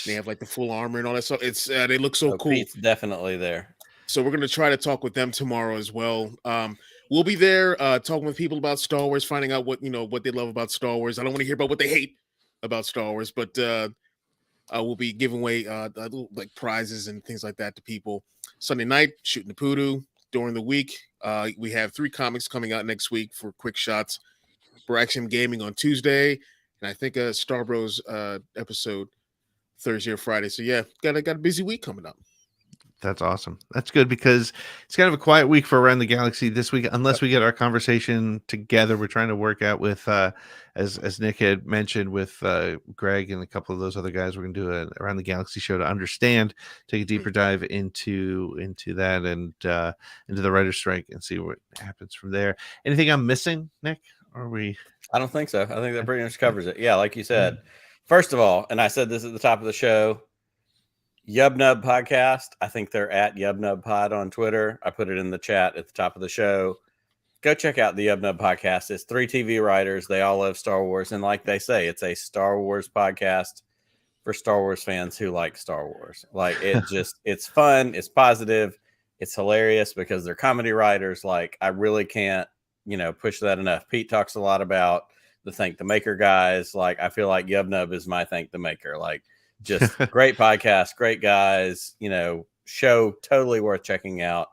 They have like the full armor and all that stuff. It's they look so cool. Pete's definitely there. So we're going to try to talk with them tomorrow as well. We'll be there talking with people about Star Wars, finding out what they love about Star Wars. I don't want to hear about what they hate about Star Wars, but we'll be giving away like prizes and things like that to people. Sunday night, shooting the poodoo. During the week, we have 3 comics coming out next week for quick shots. Bro Axiom Gaming on Tuesday, and I think a Star Bros episode Thursday or Friday. So yeah, got a busy week coming up. That's awesome. That's good, because it's kind of a quiet week for Around the Galaxy this week, unless we get our conversation together. We're trying to work out with, as Nick had mentioned, with Greg and a couple of those other guys. We're going to do an Around the Galaxy show to understand, take a deeper dive into that and into the writer's strike and see what happens from there. Anything I'm missing, Nick? Or are we? I don't think so. I think that pretty much covers it. Yeah, like you said. First of all, and I said this at the top of the show, Yubnub Podcast. I think they're at Yubnub Pod on Twitter. I put it in the chat at the top of the show. Go check out the Yubnub Podcast. It's 3 TV writers. They all love Star Wars. And like they say, it's a Star Wars podcast for Star Wars fans who like Star Wars. Like it's fun. It's positive. It's hilarious because they're comedy writers. Like I really can't, push that enough. Pete talks a lot about the Thank the Maker guys. Like I feel like Yubnub is my Thank the Maker. Like just great podcast, great guys, show totally worth checking out.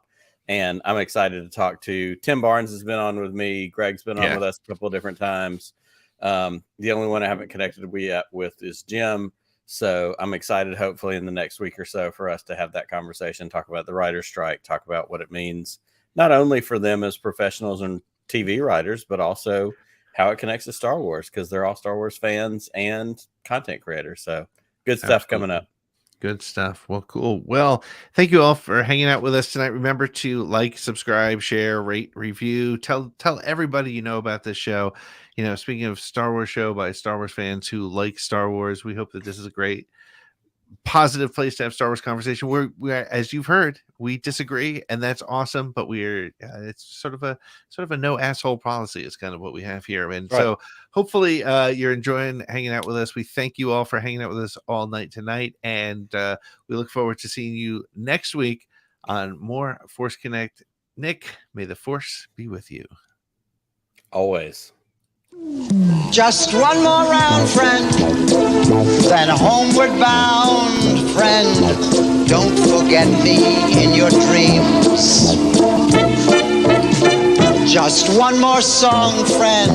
And I'm excited to talk to Tim Barnes has been on with me. Greg's been on with us a couple of different times. The only one I haven't connected with is Jim. So I'm excited, hopefully in the next week or so, for us to have that conversation, talk about the writer's strike, talk about what it means, not only for them as professionals and TV writers, but also how it connects to Star Wars, because they're all Star Wars fans and content creators. So good stuff coming up. Good stuff. Well, cool. Well, thank you all for hanging out with us tonight. Remember to like, subscribe, share, rate, review. Tell everybody you know about this show. Speaking of Star Wars show by Star Wars fans who like Star Wars, we hope that this is a great, positive place to have Star Wars conversation. We're as you've heard, we disagree, and that's awesome. But it's sort of a no asshole policy is kind of what we have here. And so hopefully you're enjoying hanging out with us. We thank you all for hanging out with us all night tonight, and we look forward to seeing you next week on more Force Connect. Nick, may the Force be with you always. Just one more round, friend, then homeward bound, friend. Don't forget me in your dreams. Just one more song, friend,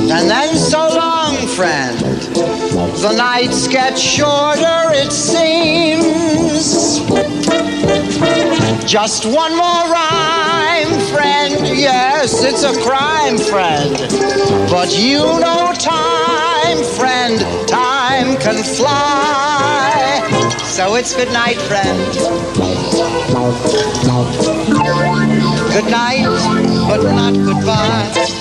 and then so long, friend. The nights get shorter, it seems. Just one more rhyme, friend. Yes, it's a crime, friend. But you know time, friend. Time can fly. So it's good night, friend. Good night, but not goodbye.